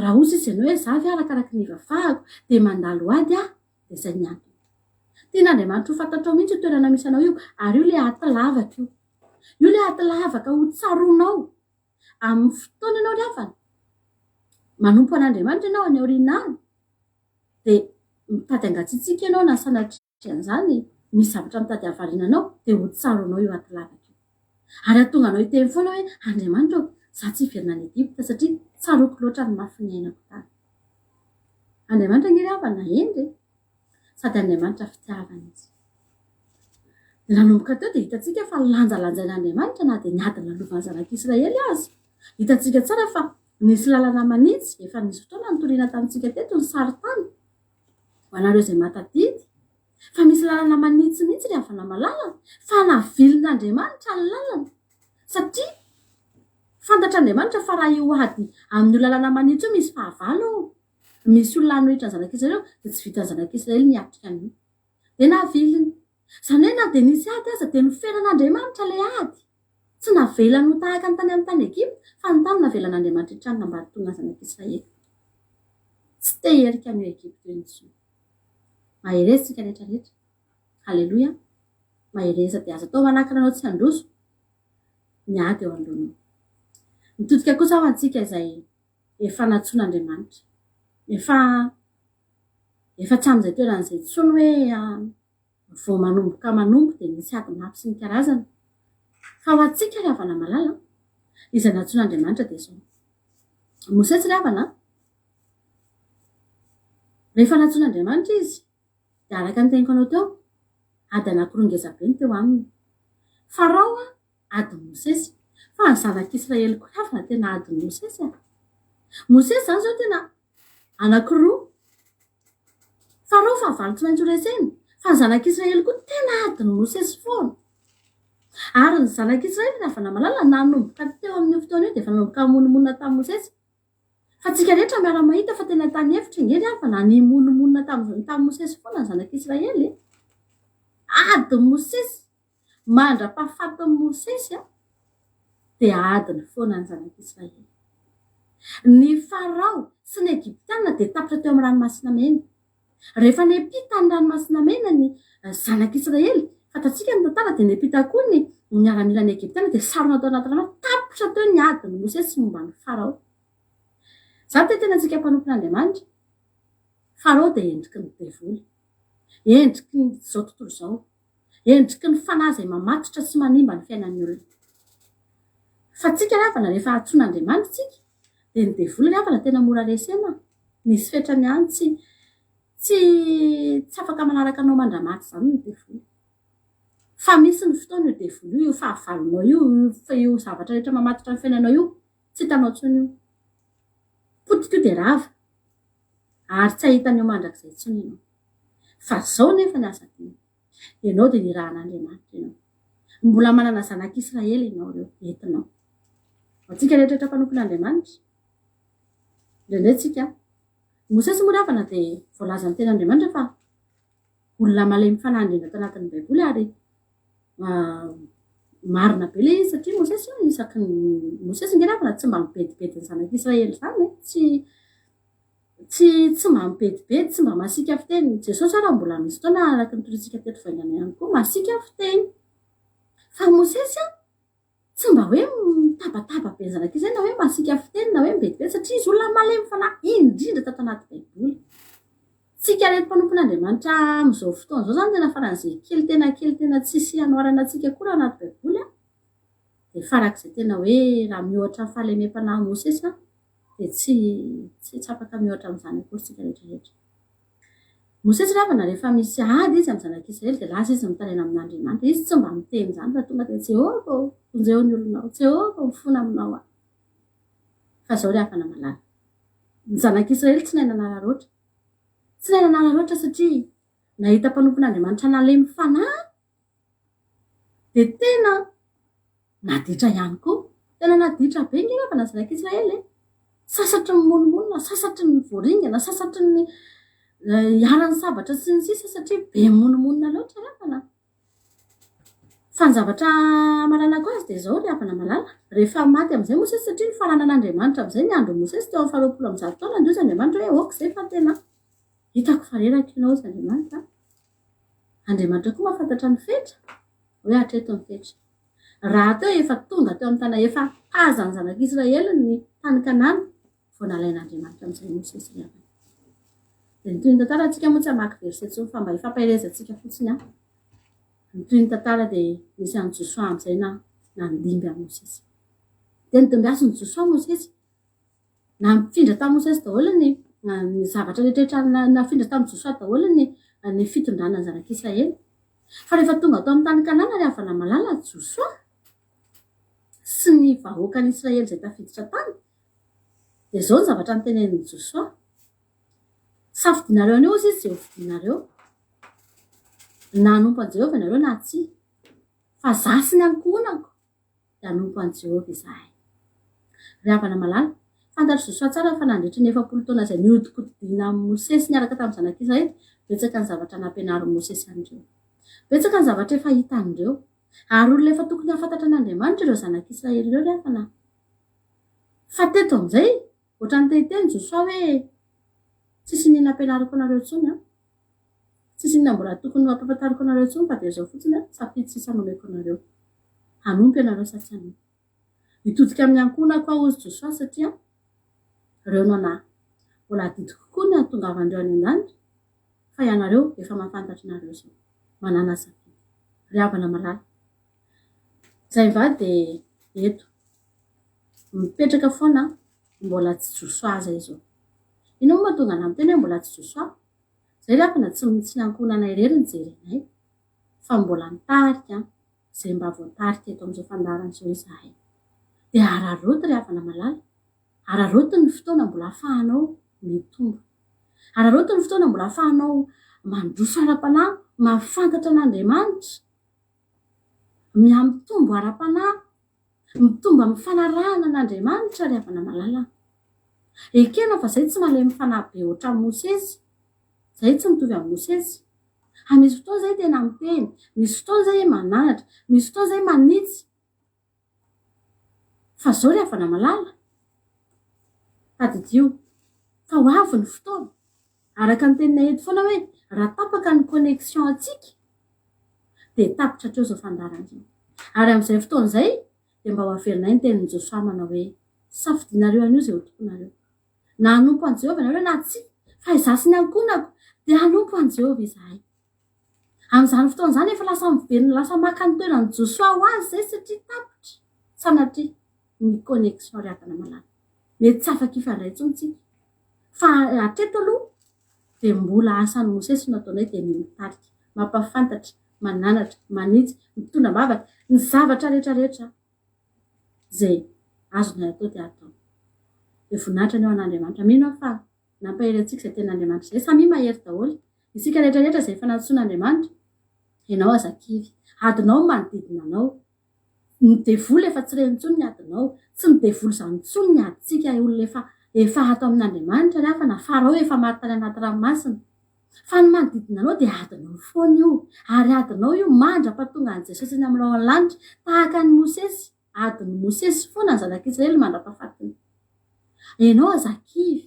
E: raha ozy izy ianao hoe zavy arakaraky ny vavahako dia mandalo ady dia zay ny antony tian'Andriamanitra ho fantatrao mihitsy io toerana misy anao io ary io le aty lavaka io le aty lavaka ho tsaronao amin'ny fotoana ianao ry havana manompo an'Andriamanitra ianao any aorianany dia mitady angatsitsika ianao na sanatria an'izany misy zavatra mitady havariana anao dia ho tsaronao io aty lavaka ary atonga anao hiteny foana hoe Andriamanitra za tsy hiverina any Egypta satria tsaroako loatra ny mafy ny ainako tany. Andriamanitra ngery avana endre sady Andriamanitra fitiavana izy. Dia nanomboka teo dia hitantsika fa lanjalanjain'Andriamanitra na dia niadina lovan'ny zanak'Israely azy. Hitantsika tsara fa nisy lalana manitsy efa nisy fotoana nitoriana tamintsika teto ny saritany ho anareo izay matadidy fa misy lalana manitsy mihitsy ry havana malala fa navilin'Andriamanitra ny lalana satria fantatr'Andriamanitra fa raha io ady amin'io lalana manitsy io misy fahavalo misy olona hanohitra ny zanak'Israely dia tsy vitan'ny zanak'Israely niatrika an'io dia naviliny. Izany hoe na dia nisy ady aza dia nofenan'Andriamanitra ilay ady. Tsy navelany ho tahaka ny tany amin'ny tany Egypta fa ny tany navelan'Andriamanitra hitrany nambady tonga zanak'Israely. Tsy te herika an'io Egypta io intsony. Mahereza tsika rehetrarehetra. Halleloia. Mahereza dia aza tao manakana anao tsy handroso. Ny ady eo andronao. Mitodika kosa ho antsika izay efa natsoan'Andriamanitra. Efa tsy amin'izay toerana izay tsony hoe vao manomboka dia misy ady mafy sy ny karazana. Fa ho antsika ry havana malala izay natsoan'Andriamanitra dia izao. Mosesy ry havana rehefa natsoan'Andriamanitra izy dia araka ny teniko anao teo ady anankiroa ngeza be ny teo aminy. Farao ady Mosesy fa ny zanak'Israely koa havana tena ady Mosesy. Mosesy izany izao tena anankiroa. Farao fahavalo tsy maintsy ho reseny fa ny zanak'Israely koa tena ady Mosesy foana. Ary ny zanak'Israely ry havana malala nanomboka teo amin'ny fotoana io dia efa nanomboka hamonomonina tamin'ny Mosesy. Fa tsika rehetra miara mahita fa tena tany hevitra ngery havana nimonomonina tamin'ny Mosesy foana ny zanak'Israely. Ady Mosesy mandra-pahafatin'ny Mosesy dia adiny foana ny zanak'Israely. Ny Farao sy ny Egyptiana dia tapitra teo amin'ny ranomasina mena. Rehefa niampita ny ranomasina mena ny zanak'Israely, fantatsika ny tantara dia niampita koa ny miaramilan'ny Egyptiana dia sarona tao anaty rano, tapitra teo ny adiny Mosesy momba ny Farao. Izany tena antsika mpanompon'Andriamanitra. Farao dia endriky ny devoly, endriky ny izao tontolo izao, endriky ny fanahy izay mamatotra sy manimba ny fiainan'ny olona. Fa tsika ry havana rehefa atsoan'Andriamanitra tsika dia ny devoly ry havana tena mora resena. Misy fetrany ihany tsy afaka manaraka anao mandramaty izany ny devoly. Fa misy ny fotoana io devoly io fahavalonao io zavatra rehetra mamatotra ny fiainanao io tsy hitanao intsony io. Potika io dia rava ary tsy ahitanao mandrakizay intsony ianao. Fa izao nefa ny asa teny ianao dia nirahan'Andriamanitra ianao. Mbola manana zanak'Israely ianao ireo entinao. Antsika rehetrarehetra mpanompon'Andriamanitra indraindray tsika Mosesy moa ry havana dia voalaza ny ten'Andriamanitra fa olona malay mifanahy indrindra tao anatin'ny Baiboly ary marina be ilay izy satria Mosesy isaky ny Mosesy ngery havana tsy mba mibedibedy ny zanak'Israely izany tsy mba mibedibedy, tsy mba masika fiteny. Jesosy ary mbola misy fotoana araka ny torintsika teto vaingana ihany koa masika fiteny. Fa Mosesy tsy mba hoe mitabataba be ny zanak'Israely na hoe masika fiteny na hoe mibedibedy satria izy olona malay mifanahy indrindra tato anaty Baiboly. Tsika reto mpanompon'Andriamanitra amin'izao fotoana izao izany tena faran'izay kely tena tsisy anoharana antsika koa raha anaty Baiboly dia farak'izay tena hoe raha mihoatra ny fahalemem-panahy Mosesy dia tsy afaka mihoatra amin'izany akory tsika rehetrarehetra. Mosesy ry havana rehefa misy ady izy amin'ny zanak'Israely dia lasa izy mitarena amin'Andriamanitra. Izy tsy mba miteny izany fa tonga dia Jehova onjeo ny olonao, Jehova mifona aminao. Fa izao ry havana malala ny zanak'Israely tsy nahay nanara loatra. Tsy nahay nanara loatra satria nahita mpanompon'Andriamanitra nalay mifanahy dia tena naditra ihany koa. Tena naditra be ngery havana ny zanak'Israely. Sasatry ny monomonina, sasatry ny voaringana, sasatry ny hiarany sabatra sy ny sisa satria be monomonina loatra ry havana. Fa ny zavatra marana koa azy dia izao ry havana malala. Rehefa maty amin'izay Mosesy satria ny faranan'Andriamanitra amin'izay ny andro Mosesy teo amin'ny 400 taona indrozy Andriamanitra hoe aoka izay fa tena hitako fa reraka ianao izy Andriamanitra. Andriamanitra koa mahafantatra ny fetra hoe hatreto ny fetra. Raha teo efa tonga teo amin'ny tana efa haza ny zanak'Israely ny tany Kanana vao nalain'Andriamanitra amin'izay Mosesy ry havana. Dia ny toy ny tantara antsika moa tsy hamaky verset tsy fa mba hifampaherezantsika fotsiny. Ny toy ny tantara dia misy an'ny Josuà amin'izay na nandimby a Mosesy de nitombiaso ny Josoa Mosesy na mifindra tamin'ny Mosesy daholo ny zavatra rehetrarehetra nafindra tamin'ny Josoa daholo ny fitondrana ny zanak'Israely fa rehefa tonga atao amin'ny tany Kanana ry havana malala Josoa sy ny vahoakan'ny Israely izay tafiditra tany dia izao ny zavatra nitenen'ny Josoa safidinareo anio izy izay hovidinareo na hanompo an'i Jehovah ianareo na tsia fa zaho sy ny ankonako dia hanompo an'i Jehovah izahay. Ry havana malala fantatry Josoa tsara fa nandritry ny 40 taona izay nihodikodiana amin'ny Mosesy niaraka tamin'ny zanak'Israely betsaka ny zavatra nampianarin'i Mosesy andreo betsaka ny zavatra efa hita andreo ary olona efa tokony hafantatra an'Andriamanitra ireo zanak'Israely ireo ry havana fa teto amin'izay ohatrany tehiteny Josoa hoe tsisy ny nampianariko anareo intsony tsisy ny mbola tokony hampafantariko anareo intsony fa dia izao fotsiny safidy sisa nomeko anareo hanompy ianareo satria hanompo hitodika amin'ny ankonako aho ozy Josoa satria reo no anahy mbola adidiko kokoa ny hatongavandreo any an-danitra fa ianareo efa mahafantatra nareo izao manana safidy. Ry havana malala izay va dia eto mipetraka foana mbola tsy Josoa aza izao ino moa mahatonga ana miteny hoe mbola tsy Josoa izay ry havana tsy ny ankonanay irery ny jerenay fa mbola nitarika izay mba voatarika eto amin'izao fandaharana izao izahay dia araroty ry havana malala araroty ny fotoana mbola ahafahanao mitombo araroty ny fotoana mbola ahafahanao mandroso ara-panahy mahafantatra an'Andriamanitra mitombo ara-panahy mitombo amin'ny fanarahana an'Andriamanitra ry havana malala ekena fa izay tsy mahalay mifanahy be ohatran'ny Mosesy izay tsy mitovy amin'ny Mosesy misy fotoana izay tena miteny misy fotoana izay mananatra misy fotoana izay manitsy fa izao ry havana malala tadidio fa ho avy ny fotoana araka ny tenina eto foana hoe raha tapaka ny connexion antsika dia tapitra hatreo izao fandarana izao ary amin'izay fotoana izay dia mba ho averinay ny tenin'ny Josoa manao hoe safidinareo anio izay ho tokonareo na hanompo an'i Jehovah ianareo na tsia fa izaho sy ny ankonako dia hanompo an'i Jehovah izahay. Amin'izany fotoana izany efa lasa miverina lasa maka ny toeran'ny Josoa ho azy izay satria tapitra sanatria ny connexion ry havana malala mety tsy afaka ifandray intsony tsika fa hatreto aloha dia mbola asan'ny Mosesy nataonay dia ny mitarika mampafantatra mananatra manitsy mitondra bavaka ny zavatra rehetrarehetra izay azonay atao dia atao dia voninahitra ny eo an'Andriamanitra mino fa nampahery antsika izay ten'Andriamanitra izay samy mahery daholo isika rehetrarehetra izay efa natsoan'Andriamanitra ianao azakivy adinao manodidina anao midevoly efa tsy renitsony ny adinao tsy midevoly izany intsony ny aditsika olona efa ato amin'Andriamanitra ry havana farao efa marina anaty ranomasina fa ny manodidina anao dia adinao foana io ary adinao io mandra-pahatonga an'i Jesosy eny amin'ny lahon'ny lanitra tahaka ny Mosesy adin'ny Mosesy foana ny zanak'Israely mandra-pahafatiny ianao azakivy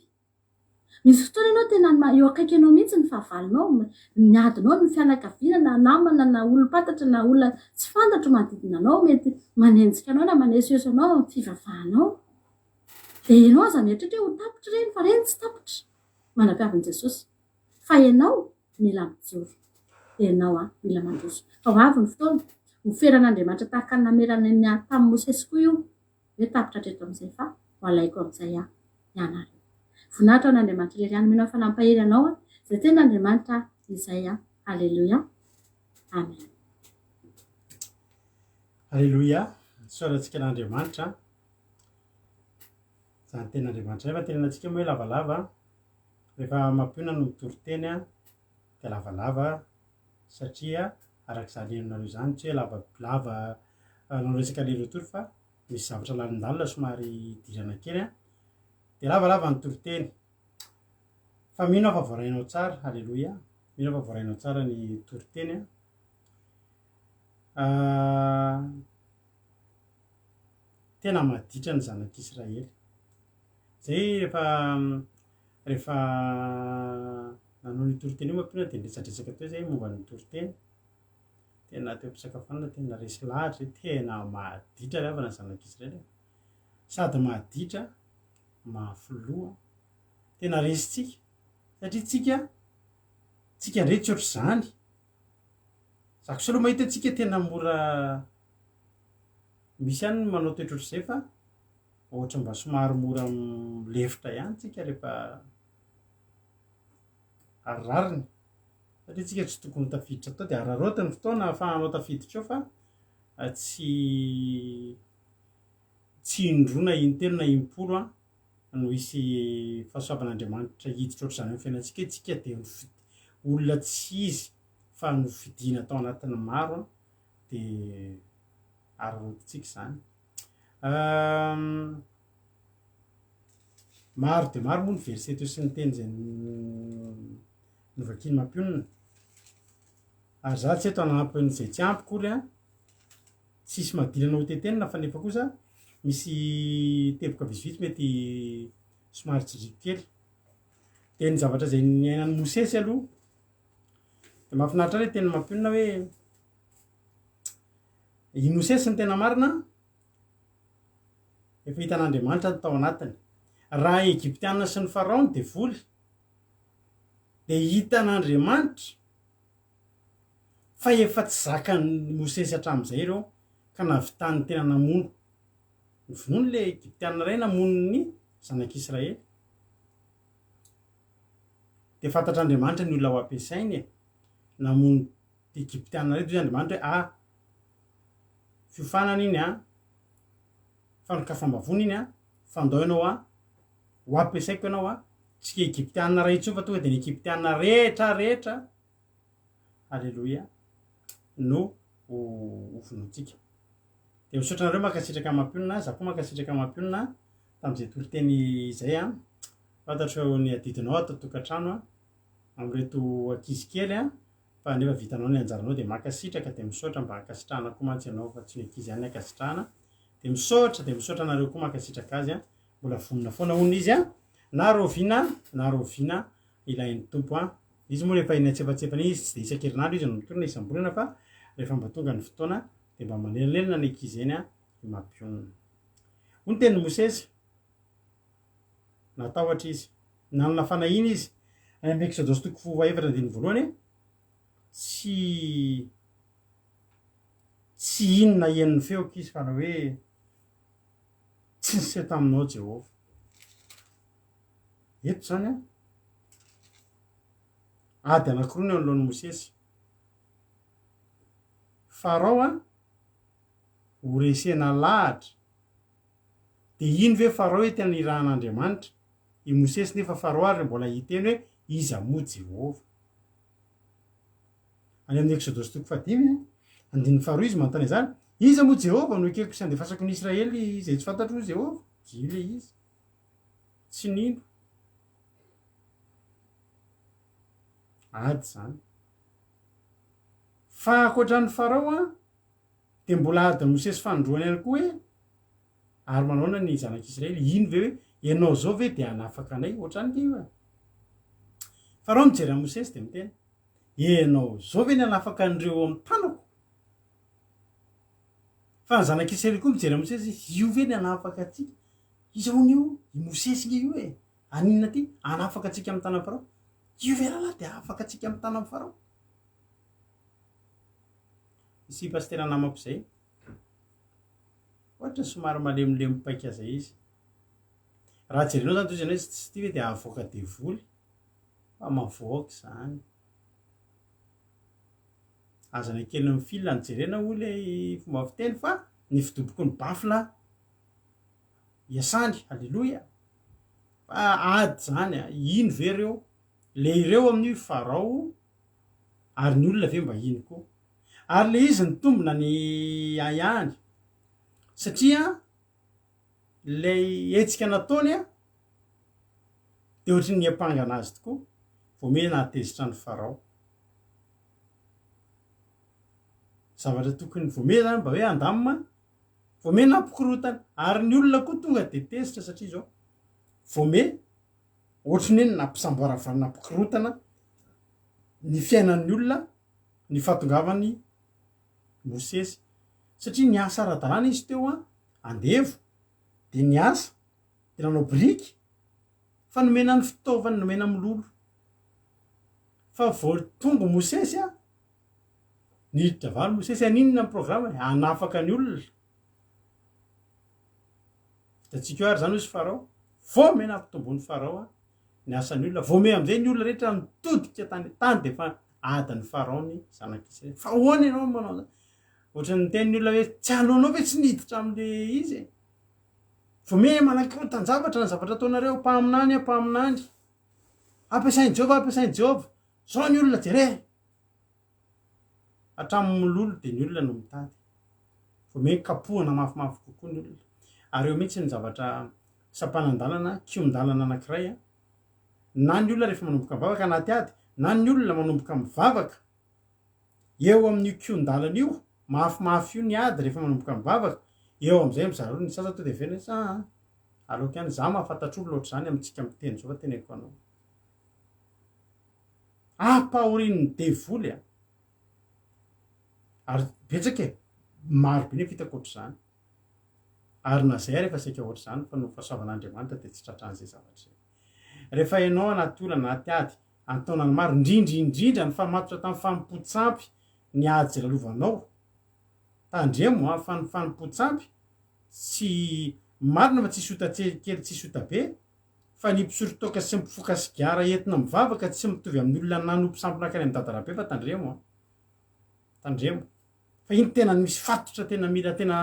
E: misy fotoana ianao tena eo akaiky ianao mihitsy ny fahavalonao ny adinao ny fianakaviana na namana na olom-pantatra na olona tsy fantatro manodidina anao mety manenjika anao na manesioso anao fivavahanao dia ianao aza mieritrehitra hoe ho tapitra ireny fa ireny tsy tapitra manam-piavin'i Jesosy fa ianao mila mijoro dia ianao mila mandroso fa ho avy ny fotoana ho feran'Andriamanitra tahaka ny namerana tamin'ny Mosesy koa io hoe tapitra hatreto amin'izay fa ho alaiko amin'izay ianareo voninahitra ao n'Andriamanitra irery ihany mino fa nampahery anao izay ten'Andriamanitra izay alleluia amen.
A: Alleluia sorantsika n'Andriamanitra izany ten'Andriamanitra rehefa tenenantsika moa hoe lavalava rehefa mampiona no mitory-teny dia lavalava satria arak'izany henonareo izany tsy hoe lava no resaka lelotory fa misy zavatra lanin-dalina somary dirana kely dia lavalava ny tory-teny fa mino aho fa voarainao tsara alleluia mino aho fa voarainao tsara ny tory-teny tena maditra ny zanak'Israely zay rehefa nanao ny tory-teny io mampina dia ndresandresaka teo zay momba ny tory-teny tena teo am-pisakafoanana tena resy lahatra tena maditra ry havana ny zanak'Israely sady maditra mahafoloa tena resitsika satria tsika ndray tsy ohatr' izany. Zako sy aloha mahita antsika tena mora misy ihany manao toetrotr' zay fa ohatra mba somary mora lefitra ihany tsika rehefa arirariny satria tsika tsy tokony tafiditra tao de araroty ny fotoana ahafahanao tafiditra eo fa tsy indroa na intelo na impolo no isy fahasoavan'Andriamanitra hiditra ohatr'izany amin'ny fiainantsika tsika de olona tsy izy fa no fidina tao anatin'ny maro de ararotintsika zany. Maro de maro moa ny verset sy ny teny zay novakiny mampionina ary za tsy eto anampin'izay tsy ampy kory tsisy madilana ho tetenina fa nefa kosa misy teboka vitsivitsy mety somary tsiriko kely de ny zavatra zay niainan'ny Mosesy aloha de mahafinaritra hoe teny mampionina hoe i Mosesy ny tena marina efa hitan'Andriamanitra ny tao anatiny raha Egyptianina sy ny Pharaon de voly de hitan'Andriamanitra fa efa tsy zakany Mosesy hatramin'izay ireo ka nahavitany tena namono ny vonono le Egyptianina ray namono ny zanak'Israely de fantatr'Andriamanitra ny olona ho ampiasainy namono Egyptianina ray toy Andriamanitra hoe fiofanana iny fanokafam-bavony iny fandao ianao ho ampiasaiko ianao tsy Egyptianina ray intsony fa tonga de ny Egyptianina rehetra alleloia no ho vonoantsika de misaotra nareo mankasitraka mampionina za koa mankasitraka mampionina tam'izay toloteny izay fantatro ny adidinao atao tokantrano am'reto ankizy kely fa nefa vitanao ny anjaranao de mankasitraka de misaotra mba hankasitrahana koa mantsy ianao fa tsy ny ankizy ihany hankasitrahana de misaotra nareo koa mankasitraka azy mbola vonona foana hono izy na roviana ilain'ny tompo izy moa rehefa iny antsefatsefana izy tsy de isan-kerinandro izy no mitorina isam-bolana fa rehefa mba tonga ny fotoana de mba manelilelina ny ankizy eny mampionina hoy ny tenin'ny Mosesy natahotra izy nanana fanahiny izy any amin'ny Exodosy 4:1 tsy inona ien'ny feoka izy fa na hoe tsy nisy taminao Jehova eto zany ady anankiroa ny anoloan'ny Mosesy Farao ho resena lahatra de iny ve Farao hoe tena irahan'Andriamanitra i Mosesy nefa Farao ary mbola hiteny hoe iza moa Jehova any amin'ny Exodosy 5:5 izy manontany zany iza moa Jehova no ekeko sy andefasako ny Israely izay tsy fantatro Jehova le izy tsy nino ady zany fa akoatran'ny Farao de mbola adiny Mosesy fanondroany ihany koa hoe ary manaona ny zanak'Israely ino ve hoe ianao zao ve de anafaka anay ohatrany io Farao mijery amin'ny Mosesy de miteny ianao zao ve ny anafaka an'ireo amin'ny tanako fa ny zanak'Israely koa mijery amin'ny Mosesy io ve ny anafaka atsika izy hon'io i Mosesy nge io aninona ty anafaka atsika amin'ny tanan'ny Farao io ve raha de afaka atsika amin'ny tanan'ny Farao isy pastera namako zay ohatra somary malemilemy paika zay izy raha jerinao zany toy izy anao tsy ty hoe de avoaka devoly fa mavoaka zany azana kely ny fil nyjerena ho le fomba fiteny fa ny fidoboko ny bafla iasany alleloia fa ady zany ino ve reo le ireo amin'ny Farao ary ny olona ve mba ino koa ary le izy ny tombona ny ayany satria le etsika nataony de ohatry ny apangana azy tokoa vomena atezitra ny Farao zavatra tokony vomena zany mba hoe andamina vomena ampikorotana ary ny olona koa tonga de tezitra satria zao vome ohatry ny hoe nampisamboaravanina ampikorotana ny fiainan'ny olona ny fahatongavany Mosesy satria ny asa ara-dalàna izy teo andevo de ny asa de nanao biriky fa nomena ny fitaovany nomena milolo fa vo tonga Mosesy niditra valo Mosesy aninona ny programa anafaka ny olona Hitantsika ary zany hoe sy farao vome nampitombo'ny farao a ny asan'ny olona vome am'izay ny olona rehetra mitodika tany de fa adiny farao ny zanak'israely fa hoany ianao manao zany ohatrany tenin'ny olona hoe tsy aloanao ve tsy niditra am'le izy vome manakiro tanjavatra ny zavatra ataonareo mpaminany ampiasainy Jehova zao ny olona jere hatramin'ololo de ny olona no mitady vome kapohana mafimafy kokoa ny olona ary eo mihitsy ny zavatra sapanandalana kiondalana anankiray a na ny olona rehefa manomboka mivavaka anaty ady na ny olona manomboka mivavaka eo amin'io kiondalana io mafimafy io ny ady rehefa manomboka mivavaka eo am'izay mizareo ny sasa to de vena sa aloka ihany za mahafantatro olo loatra zany amintsika miteny zao fa teneko anao apahorin'ny devoly a ary betsaka e maro be ny fitako ohatr'izany ary na zay rehefa saika ohatr'izany fa no fahasoavan'Andriamanitra de tsy tratran'izay zavatra zay rehefa ianao anaty olana anaty ady antaonany maro indrindra ny famatotra tamin'ny fanimpotsampy ny ady zay lalovanao tandremo a fa ny fanimpotsampy tsy marina fa tsisy ota kely tsisy ota be fa ny mpisorotoka sy mpifoka sigara entina mivavaka tsy mitovy amin'ny olona nanompo sampinakany amin'ny dadarabe fa tandremo fa iny tena misy fatotra tena mila tena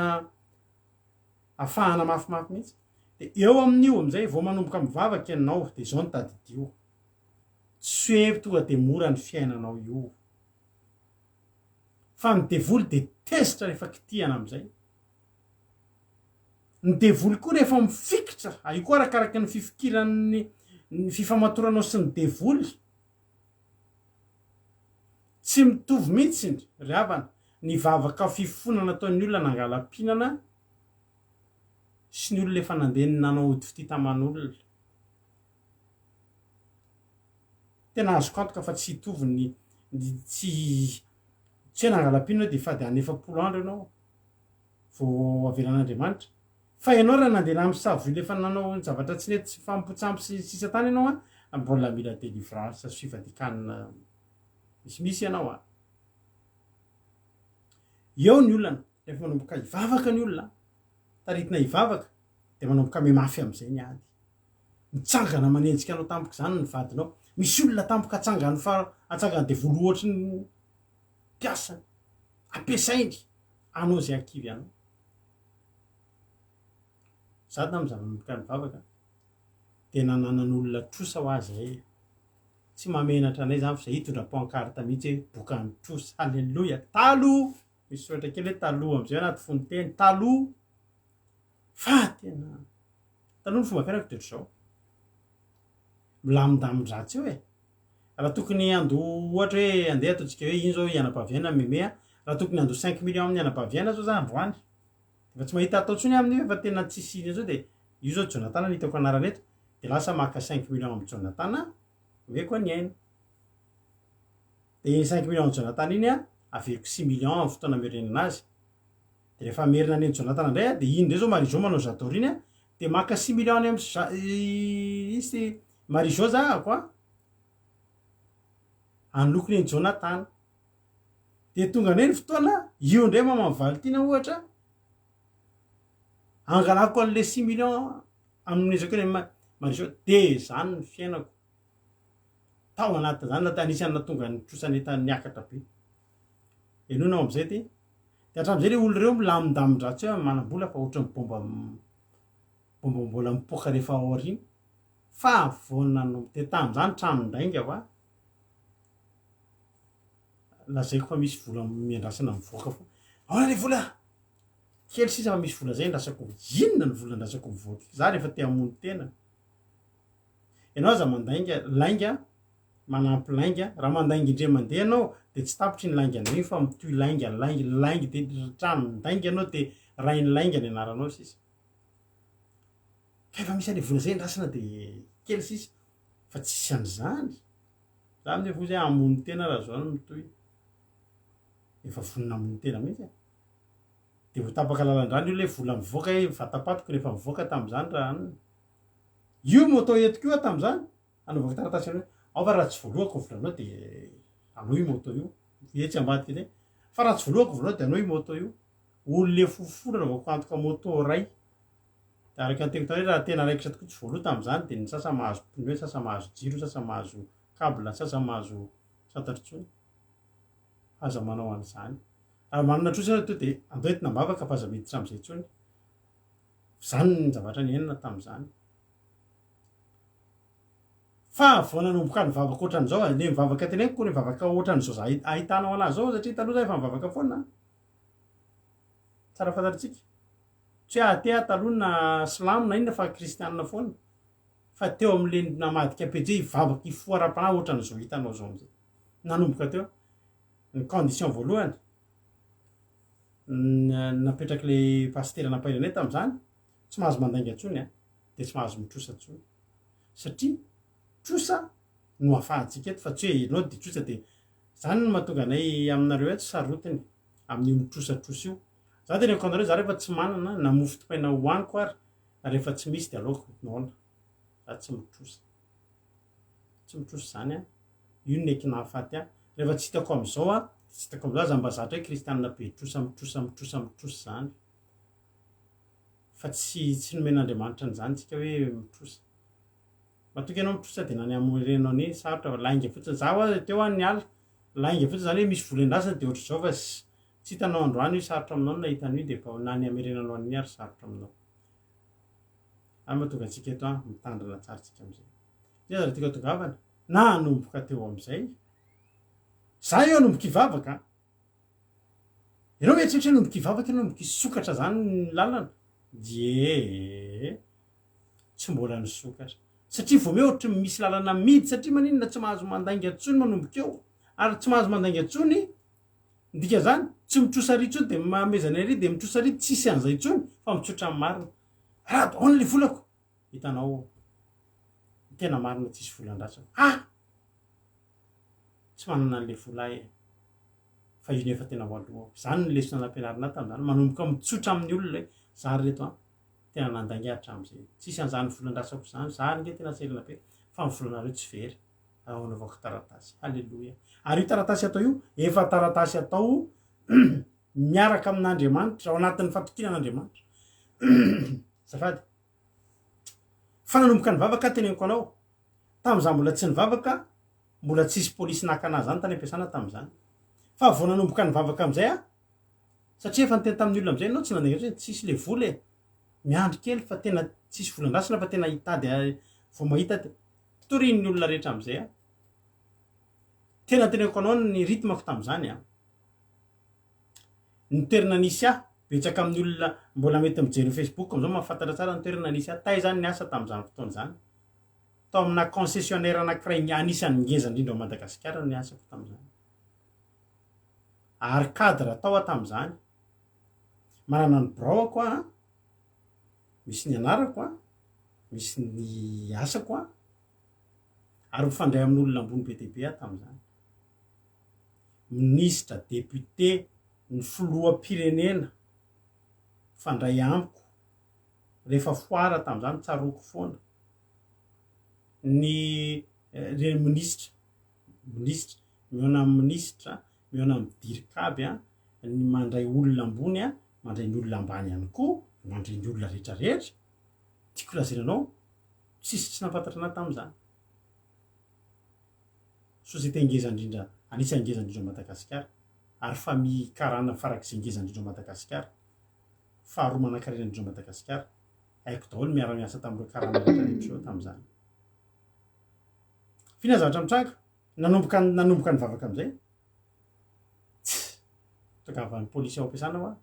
A: afahana mafimafy mihitsy de eo amin'io am'izay vao manomboka mivavaka ianao de zao ny tadidio tsy hoe tonga de mora ny fiainanao io fa ny devoly de tesitra rehefa kitihana am'izay ny devoly koa rehefa mifikitra io koa arakaraky ny fifikiran'ny ny fifamatoranao sy ny devoly tsy mitovy mihitsy ry havana ny vavaka fifonana ataon'ny olona nangalam-pinana sy ny olona efa nandeha nanao ody fititaman'olona tena azoko antoka fa tsy hitovy ny tsy hoe nangalam-pinana de fa de anefapolo andro ianao vao avelan'Andriamanitra fa ianao raha nandeha nam'savy efa nanao ny zavatra tsy nety tsy fampotsampy sy sisa tany ianao a mbola mila délivrance sy fivadikanina misimisy ianao a eo ny olana rehefa manomboka hivavaka ny olona taritina hivavaka de manomboka me mafy am'izay ny ady mitsangana manenjika anao tampoka zany ny vadinao misy olona tampoka atsangany devoly ohatry ny mpiasany ampiasainy anao zay akivy anao sady na mizava manomboka mivavaka de nananan'olona trosa ho azy tsy mamenatra anay zany fa zay hitondra pancarte mihitsy hoe bokany trosa halleloia talo misy soratra kely hoe taloha am'izay anaty fonoteny taloha fa tena taloha ny fomba fiainako de ohatr'izao milamindamin-dratsy eo raha tokony ando ohatra hoe andeha ataontsika hoe iny zao ianam-paviana memea raha tokony ando 5 millions amin'ny ianam-paviana zao za androany fa tsy mahita atao tsony amin'io fa tena tsisy iny zao de io zao Jonathan hitako anarany eto de lasa maka 5 millions amin'ny Jonathan hoe koa ny aina de 5 millions amin'ny Jonathan iny a averiko 6 millions amin'ny fotoana merenina azy de rehefa merina any Jonathan indray a de iny ndray zao Marizao manao Jador iny a de maka 6 millions any amin'ny Marizao za ako a anlokony any Jonathan de tonga ny fotoana io ndray mama Valentine ohatra angalako an'le 6 millions amin'ny ezako ny Marizao de zany ny fiainako tao anatin' zany anisany natonga ny trosany eta niakatra be enonao am'izay de hatramin'izay le olo reo milamindamin-dratsy eo manam-bola fa ohatrany bomba mbola mipoka rehefa aoriny fa voana no de tam'izany tranon-dainga va lazaiko fa misy vola miandrasana mivoaka fo aona le vola kely sisa fa misy vola zay ndrasako inona ny vola ndrasako mivoaka za rehefa te hamono tena ianao aza mandainga lainga manampy lainga raha mandainga indre mandeha anao de tsy tapitry ny laingana iny fa mitoy lainga de tranondainga anao de rainy lainga ny anaranao sisa ka efa misy ale vola zay ndrasana de kely sisa fa tsisy an'izany za amin'izay vo zay amono tena raha zao no mitoy efa vonina amono tena mihitsy de vo tapaka lalan-drany io le vola mivoaka vatapatoko rehefa mivoaka tam'izany raha anina io moto etiko io tam'izany anaovako taratasy anao ao fa raha tsy voalohako volanao de anao io moto io etsy ambadika zay fa raha tsy voalohako volanao de anao io moto io olo le fofona anaovako antoka moto ray de araka ny tegno tany hoe raha tena raikitra tokoa tsy voaloha tamin'izany de ny sasa mahazo pneu, sasa mahazo jiro, sasa mahazo cable, sasa mahazo santatritsony aza manao an'izany ary manana trosa to de andao entina mavaka fa aza miditra am'izay tsony zany ny zavatra ny enina tamin'izany fa vao nanomboka ny vavaka ohatran'izao le mivavaka tena koa ny mivavaka ohatran'izao za ahitanao anazy zao satria taloha zay efa mivavaka foana tsara fantatritsika tsy hoe aty taloha na slamo na inona fa kristianina foana fa teo am'le namadika pj hivavaka hifoara-panahy ohatran'izao hitanao zao am'izay nanomboka teo ny condition voalohany napetraky le pastera nampainanay tamin'izany tsy mahazo mandainga antsony de tsy mahazo mitrosa antsony satria trosa no afahantsika eto fa tsy hoe nao de trosa de zany no mahatonga anay aminareo tsy sarotiny amin'io mitrosatrosa io za de neko anareo za rehefa tsy manana na mofo topaina hoaniko ary rehefa tsy misy de aleoko noana za tsy mitrosa zany io neky nahafaty rehefa tsy hitako am'izao tsy hitako am'zao za mba zatra hoe kristianina be mitrosa zany fa tsy nomen'andriamanitra an'izany tsika hoe mitrosa matoky anao mitrosa de nany amrenao any sarotra lainga fotsiny za oa teo any ala lainga fotsiny zany hoe misy volan-drasany de ohatr' zao fa tsy hitanao androany io sarotra aminao no nahitan'io de fa nany amerenanao any ary sarotra aminao ary mahatonga antsika eto mitandrana tsara tsika am'izay zay zara tika tongavana na anomboka teo am'izay za io anomboka ivavaka ianao mieritreritra anomboka ivavaka anomboka isokatra zany ny lalana die tsy mbola nisokatra satria vao me ohatra misy lalana midy satria maninona tsy mahazo mandainga antsony manomboka eo ary tsy mahazo mandainga antsony ndika zany tsy mitrosa ry tsony de mamezana ry de mitrosa ry tsisy an'izay tsony fa mitsotra amin'ny marina raha daona le volako hitanao tena marina tsisy volan-drasa tsy manana an'le vola fa io nefa tena hoaloha zany ny lesona nampianarina tamin'izany manomboka mitsotra amin'ny olona zary reto tena nandangiaritra am'izay tsisy an'izany volan-drasako zany zary nge tena tselina be fa ny volanareo tsy very anaovako taratasy halleloia ary io taratasy atao io efa taratasy atao miaraka amin'andriamanitra ao anatin'ny fatokinan'andriamanitra zafady fa nanomboka ny vavaka teneniko anao tam'izany mbola tsy nivavaka mbola tsisy polisy nakana zany tany ampiasana tam'izany fa vao nanomboka ny vavaka am'izay satria efa nytena tamin'ny olona am'izay anao tsy nandainga hoe tsisy le vola miandry kely fa tena tsisy volan-drasana fa tena hitady vao mahita torin'ny olona rehetra am'izay tena teneko anao ny ritmako tam'izany ny toerana nisy betsaka amin'ny olona mbola mety mijery Facebook am'izao mahafantatra tsara ny toerana nisy tay zany niasa tam'izany fotoana zany tao amina concessionnaire anankiray anisan'ny ngeza indrindra ao Madagasikara ny asako tam'izany ary cadre tao tam'izany manana ny braoko misy ny anarako misy ny asako ary mifandray amin'olona ambony be dehibe tam'izany ministra député ny filoham-pirenena fandray amiko rehefa foara tam'izany tsaroko foana ny ministra miona amin'ny ministra miona amin'ny dirikaby ny mandray olona ambony mandray ny olona ambany ihany koa mandray ny olona rehetrarehetra tiako lazaranao tsisy tsy nampantatra anahy tam'izany société ngeza indrindra anisan'ny ngeza indrindra Madagasikara ary famille karana farak'izay ngeza indrindra Madagasikara faharoa manan-karena indrindra Madagasikara haiko daholo miara-miasa tamin'ireo karana rehetrarehetra eo tam'izany fina zavatra mitranga nanomboka ny vavaka am'izay tongava ny polisy ao ampiasana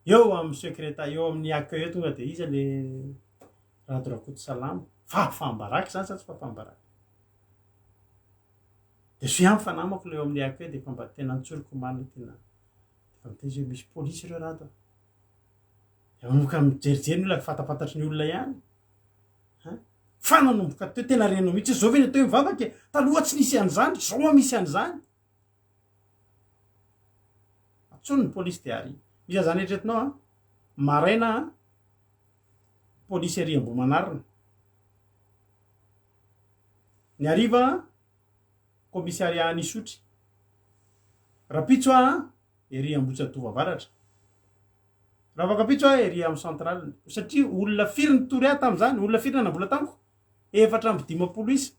A: eo amin'ny secreta eo amin'ny accueil eo tonga de iza le radorakoto salama fafambaraky zany sa tsy fafambaraky de soa fa namako le eo amin'ny accueil de fa mba tena nitsoriko malina tena fa miteny hoe misy polisy ireo rado de manomboka mijerijery ny olona fatafatatry ny olona ihany fa nanomboka teo tena renao mihitsy zao ve ny atao mivavaka taloha tsy nisy an'izany zao misy an'izany atsony ny polisy de ary misy zany eritretinao maraina polisy ary Ambohimanarina ny ariva komisaria Anisotry rapitso ery Ambohijatovo Avaratra raha fakapitso hoe ry amin'ny centrale satria olona firy ny tory ahy tamin'izany olona firy na nambola tamiko 450 isa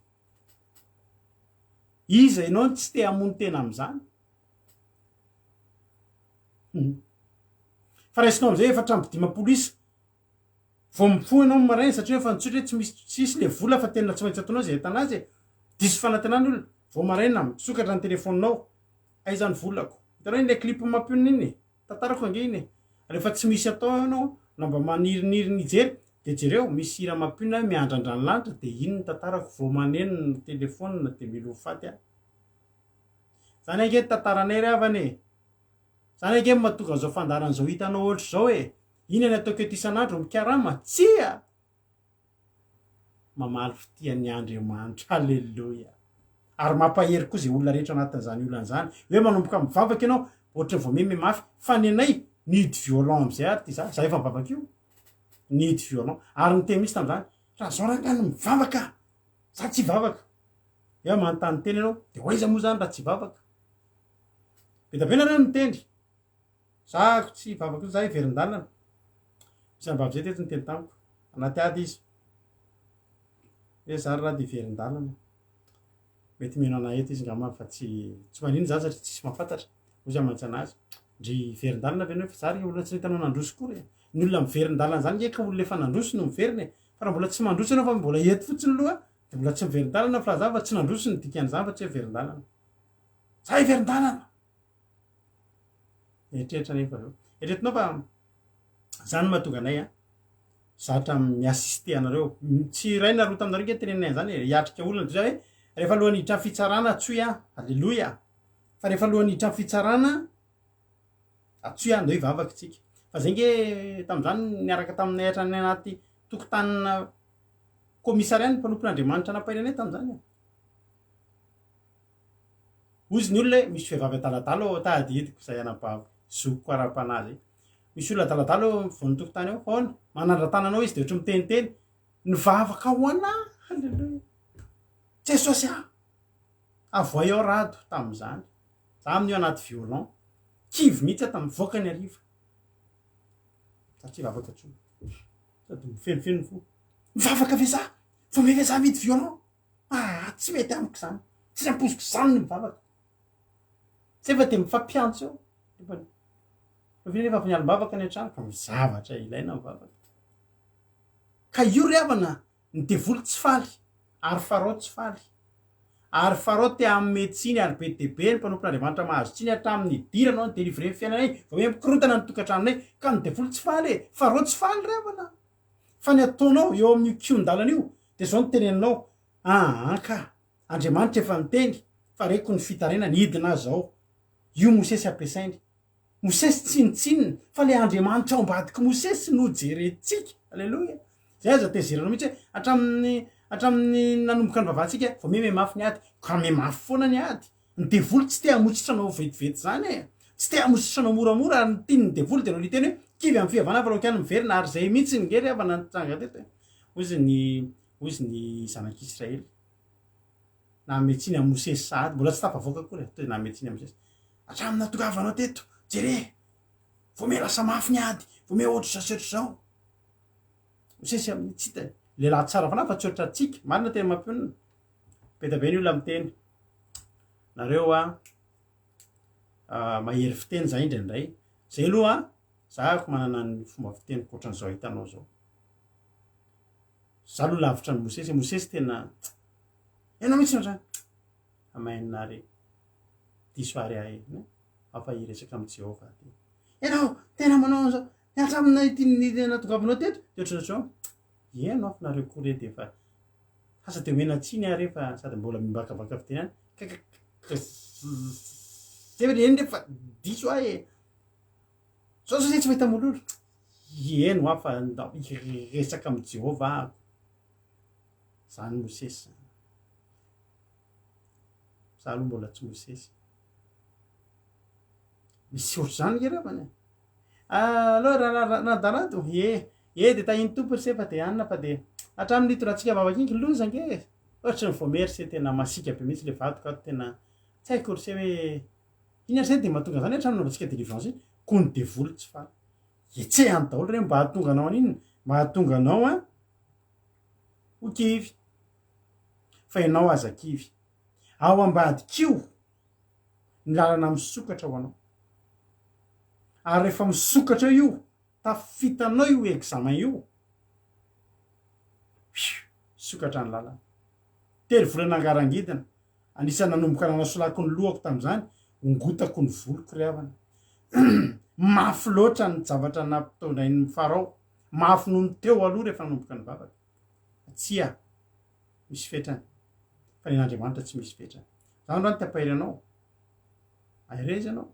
A: iza ianao tsy te hamono tena amin'izany fa raisinao am'izay 450 isa vo mifo ianao marainy satria efa nitsotra hoe tsy misy tsisy le vola fa tena tsy maintsy ataonao zay tanazy diso fanantenany olona vo maraina misokatra ny telefoninao aizany volako hitanao iny le clip mampionina iny tantarako ange iny rehefa tsy misy atao ianao na mba maniriniry ny jery de jereo misy hira mampionina miandrandrany lanitra de iny ny tantarako vo maneno ny telefona de milo faty a zany ange tantaranay ry avany zany ange mahatonga zao fandaran'zao hitanao ohatry zao hoe iny any ataoko eto isan'andro mikarama tsia mamaly fitian'ny Andriamanitra halleloia ary mampahery koa zay olona rehetra anatin'izany olan'izany hoe manomboka mivavaka ianao ohatra vao meme mafy fa ny anay nidy violent am'izay ary ty za efa mivavaka io nidy violent ary ny teny misy tam'izany raha zao rangano mivavaka za tsy vavaka eo manontany teny ianao de hoaiza moa zany raha tsy vavaka be da be nareo mitendry zako tsy vavaka io za iverin-dalana misy ambavy zay teto ny teny tamiko anaty ady izy hoe za raha de iverin-dalana mety mino ana eto izy ngama fa tsy manino za satria tsisy mahafantatra ozy amantsy anazy ndry iverin-dalana ve anao fa za ry olona tsy hitanao nandroso kory ny olona miverin-dalana zany nge ka olona efa nandroso no miveriny fa raha mbola tsy mandroso ianao fa mbola eto fotsiny aloha de mbola tsy miverin-dalana fa za fa tsy nandroso ny dikan'izany fa tsy iverin-dalana za iverin-dalana eritreretra nefa eo eritretinao fa zany mahatonga anay a zatra miasiste anareo tsy raina roa taminareo nge tenenay zany hiatrika olona de za hoe rehefa alohan'ny hiditra ny fitsarana atsoy a alleloia fa rehefa alohan'ny hiditra ny fitsarana atsoy a andeo hivavaka tsika fa zay nge tam'izany niaraka taminay hatrany anaty tokotanina komissariat ny mpanompon'Andriamanitra nampairanay tam'izany ozy ny olona misy vehivavy adaladala tady etiko zay anabavy zoko ara-panazy misy olona adaladala vo ny tokotany ao faona manandra-tananao izy de ohatra miteniteny nivavaka ho ana halleloia jesosy a avoay ao rado tam'izany za amin'io anaty violent kivy mihitsy a tamin'ny voaka ny ariva satria vavaka tso sady mifenofeno fo mivavaka ve za vo meve za midy violent tsy mety amiko zany tsy amposiko zany ny mivavaka zay fa de mifampiantso eo nefa miala mivavaka ny an-trano ka mizavatra ilaina mivavaka ka io ry havana ny devoly tsy faly ary farao tsy faly ary farao te amin'ny médecine ary be de be ny mpanompon'Andriamanitra mahazo tsiny hatramin'ny diranao ny délivrer ny fiainanay vao hoe mikorotana ny tokantranonay ka ny devoly tsy faly farao tsy faly ry havana fa ny ataonao eo amin'ny kion-dalana io de zao ny teneninao ka Andriamanitra efa miteny fa reko ny fitarena nidina zao io Mosesy ampiasainy Mosesy tsinitsininy fa le Andriamanitra ao ambadiky Mosesy no jerentsika alleloia zay aza tezeranao mihitsy hoe hatramin'ny nanomboka ny vavantsika vao meme mafy ny ady ka me mafy foana ny ady ny devoly tsy te hamotsitranao vetivety zany tsy te hamotsitranao moramora ary ny tiny ny devoly de no liteny hoe kivy amin'ny fihavana fa raha kiany miverina ary zay mihitsy ngery avana nytranga teto ozy ny zanak'Israely na metsiny a Mosesy sahady mbola tsy tafavoaka kory na metsiny a Mosesy hatramin'ny natogavanao teto jere vo me lasa mafy ny ady vo me ohatra zaseotra zao Mosesy amin'ny tsy hita lehilahy tsara fana fa tsy ohatra atsika marina tena mampionina be da be ny olona miteny nareo mahery fiteny za indraindray zay aloha zako manana ny fomba fiteny koatran'izao hitanao zao za aloha lavitra ny Mosesy tena ianao mihitsy nozany amainare diso ary ahy afa iresaka amin'ny Jehova ianao tena manao zao hatramin'ny natogavanao teto de ohatra zao ianao afinareo kory de fa asa de omena tsiny ary fa sady mbola mimbakabaka fiteny any zay eny refa diso ahy zao zay tsy mahita mololo eno afa resaka amin'ny Jehova ahako zany Mosesy za aloha mbola tsy Mosesy misy ohatra zany nge ravany aloha raha nadalado de tahiny tompo ry sefa de anina fa de hatramin'ny toratsika vavaka ingy loza nge ohatra ny voamery tena masika be mihitsy le vadoka ato tena tsy haiko ry se hoe iny ary zay de mahatonga zany hatramin'ny navatsika délivrance ko ny devoly tsy faly etsehany daholo reny mba hahatonga anao an'inona mba hahatonga anao a ho kivy fa ianao aza-kivy ao ambadikio ny lalana misokatra ho anao ary rehefa misokatra io tafitanao io examen io sokatra ny lalana tery volana angarangidina anisany nanomboka nanasolako ny lohako tam'izany ongotako ny voloko ryavana mafy loatra ny zavatra nampitaondrainy farao mafy noho ny teo aloha rehefa nanomboka ny vavaka tsia misy fetrany fa ny Andriamanitra tsy misy fetrany zany raha ny tapahiry anao aherezy ianao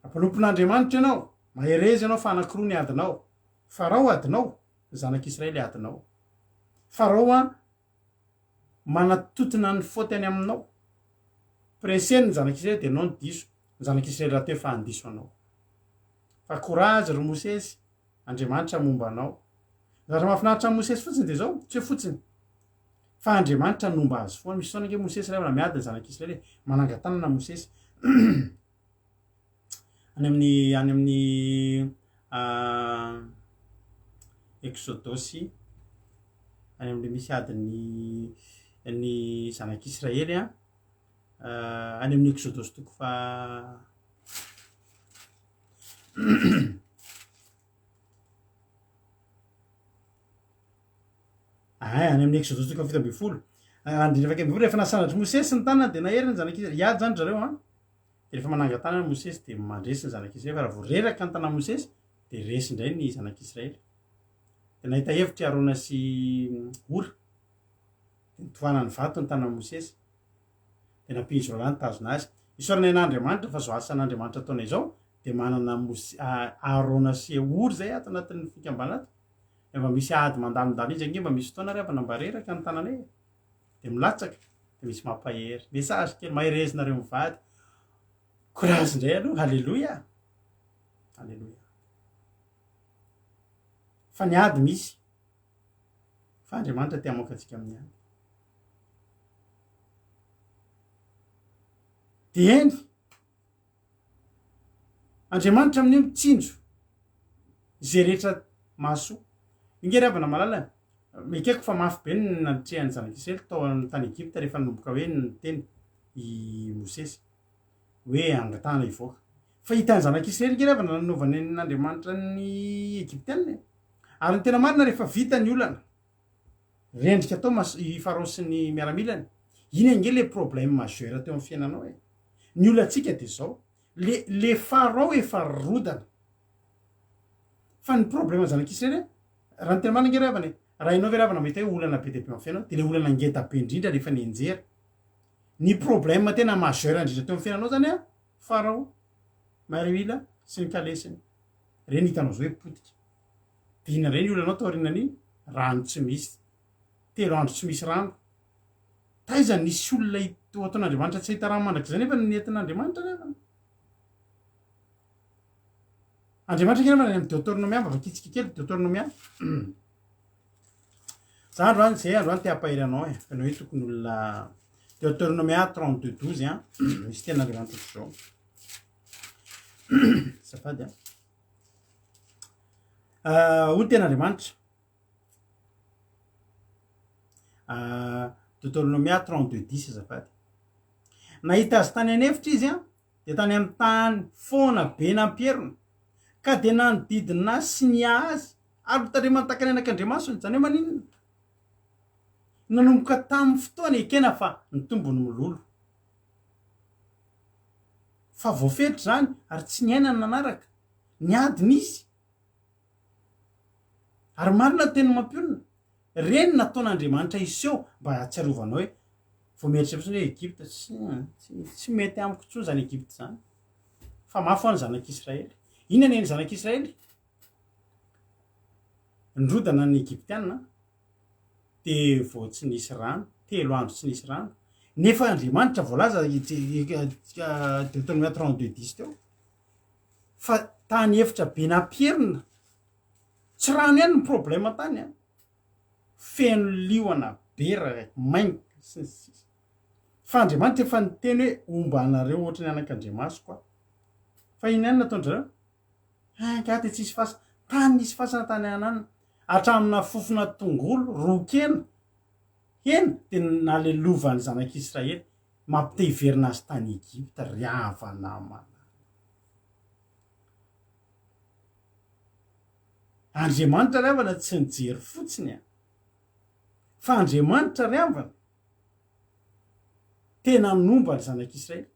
A: ampalompon'Andriamanitra ianao maherezy ianao fa anakiroa ny adinao farao adinao zanak'Israely adinao farao a manatotona ny faute any aminao preseny ny zanak'Israely de anao ny diso ny zanak'Israely raha teo fa andiso anao fa courage ry Mosesy Andriamanitra momba anao zatra mahafinaritra ny Mosesy fotsiny de zao tsy hoe fotsiny fa Andriamanitra nomba azy foana misy foana nge Mosesy ray miady ny zanak'Israely manangatanana Mosesy any amin'ny Exodosy any amin'le misy adiny ny zanak'Israely a any amin'ny Exodosy toko fa any amin'ny Exodosy toko fa 7 andriny vaky rehefa nasanatry Mosesy ny tanana de nahery ny zanak'Israely iady zany zareo a de rehefa manangatana Mosesy de mandresy ny zanak'Israely fa raha vao reraka ny tana Mosesy de resy indray ny zanak'Israely de nahita hevitry Arona sy Ora de nitohana ny vato ny tana Mosesy de nampindro rano tazona azy isorana an'Andriamanitra fa zao asan'Andriamanitra ataona izao de manana Arona sy Ora zay ato anatin'ny fikambanata mba misy ady mandalondalo izy ange mba misy fotoana ryavana mba reraka ny tanana e de milatsaka de misy mampahery message kely maherezinareo mivady courage indray aloha halleloia halleloia fa ny ady misy fa Andriamanitra tia mamoaka antsika amin'ny ady de eny Andriamanitra amin'io mitsinjo zay rehetra mahasoa inge ryavana malala mekeko fa mafy be ny nanitrehany zanak'Israely tao amin'ny tany Egypta rehefa nanomboka hoe ny teny i Mosesy hoe angatahana ivoaka fa hitany zanak'Israely nge ryavana nanaovany n'Andriamanitra ny Egyptianina ary ny tena marina rehefa vita ny olana rendrika atao i Farao sy ny miaramilany iny ange le problème majeur teo amin'ny fiainanao e ny olantsika de zao le Farao efa rodana fa ny problème zanak'Israely raha ny tena marina nge ryavana raha ianao ve ryavana mahita hoe olana be deabe amin'ny fiainanao de le olana ngeda be indrindra rehefa ny enjera ny problème tena majeur indrindra teo amin'ny fiainanao zany a Farao miaramila sy ny kalesiny reny hitanao zao hoe potika de ina reny olanao taorinany rano tsy misy telo andro tsy misy rano taiza nisy olona ataon'Andriamanitra tsy hita rano mandraka zany efa nentin'Andriamanitra ryavana Andriamanitra nge mana amin'ny Deutéronomia vavakitsika kely Deutéronomia za androany zay androany te hampahiry anao e fa ny hoe tokony olona Deutéronomia 32:12 a misy ten'Andriamanitra zao safady hoy ten'Andriamanitra Deutéronomia 32:10 azafady nahita azy tany anefitra izy a de tany amin'ny tany foana be nampierina ka de nanodidina sy ny azy ary mitandre mantakany anak'Andriamasony zany hoe maninona nanomboka tamin'ny fotoana ekena fa ny tombony mololo fa voafetry zany ary tsy ny ainany nanaraka ny adiny izy ary marina teny mampionina reny nataon'Andriamanitra iseho mba hatsiarovanao hoe vao mieritreritra hoe Egypte tsy mety amiko tsony zany Egypte zany fa mafy ho any zanak'Israely ina neny zanak'Israely nyrodana ny Egyptianina de vao tsy nisy rano telo andro tsy nisy rano nefa Andriamanitra voalaza Deutéronomia 32:10 teo fa tany efitra be nampierina tsy rano ihany ny problème tany a feno liona bera mainga sy fa Andriamanitra efa niteny hoe omba anareo ohatra ny anak'Andriamasoko fa iny ihany nataondrareo gaty tsisy fasa tany nisy fasana tany anana atramina fofona tongolo rokena hena de nalelovan'ny zanak'Israely mampite hiverina azy tany Egypta ry havanamana. Andriamanitra ry havana tsy nijery fotsiny a fa Andriamanitra ry havana tena nomba ny zanak'Israely.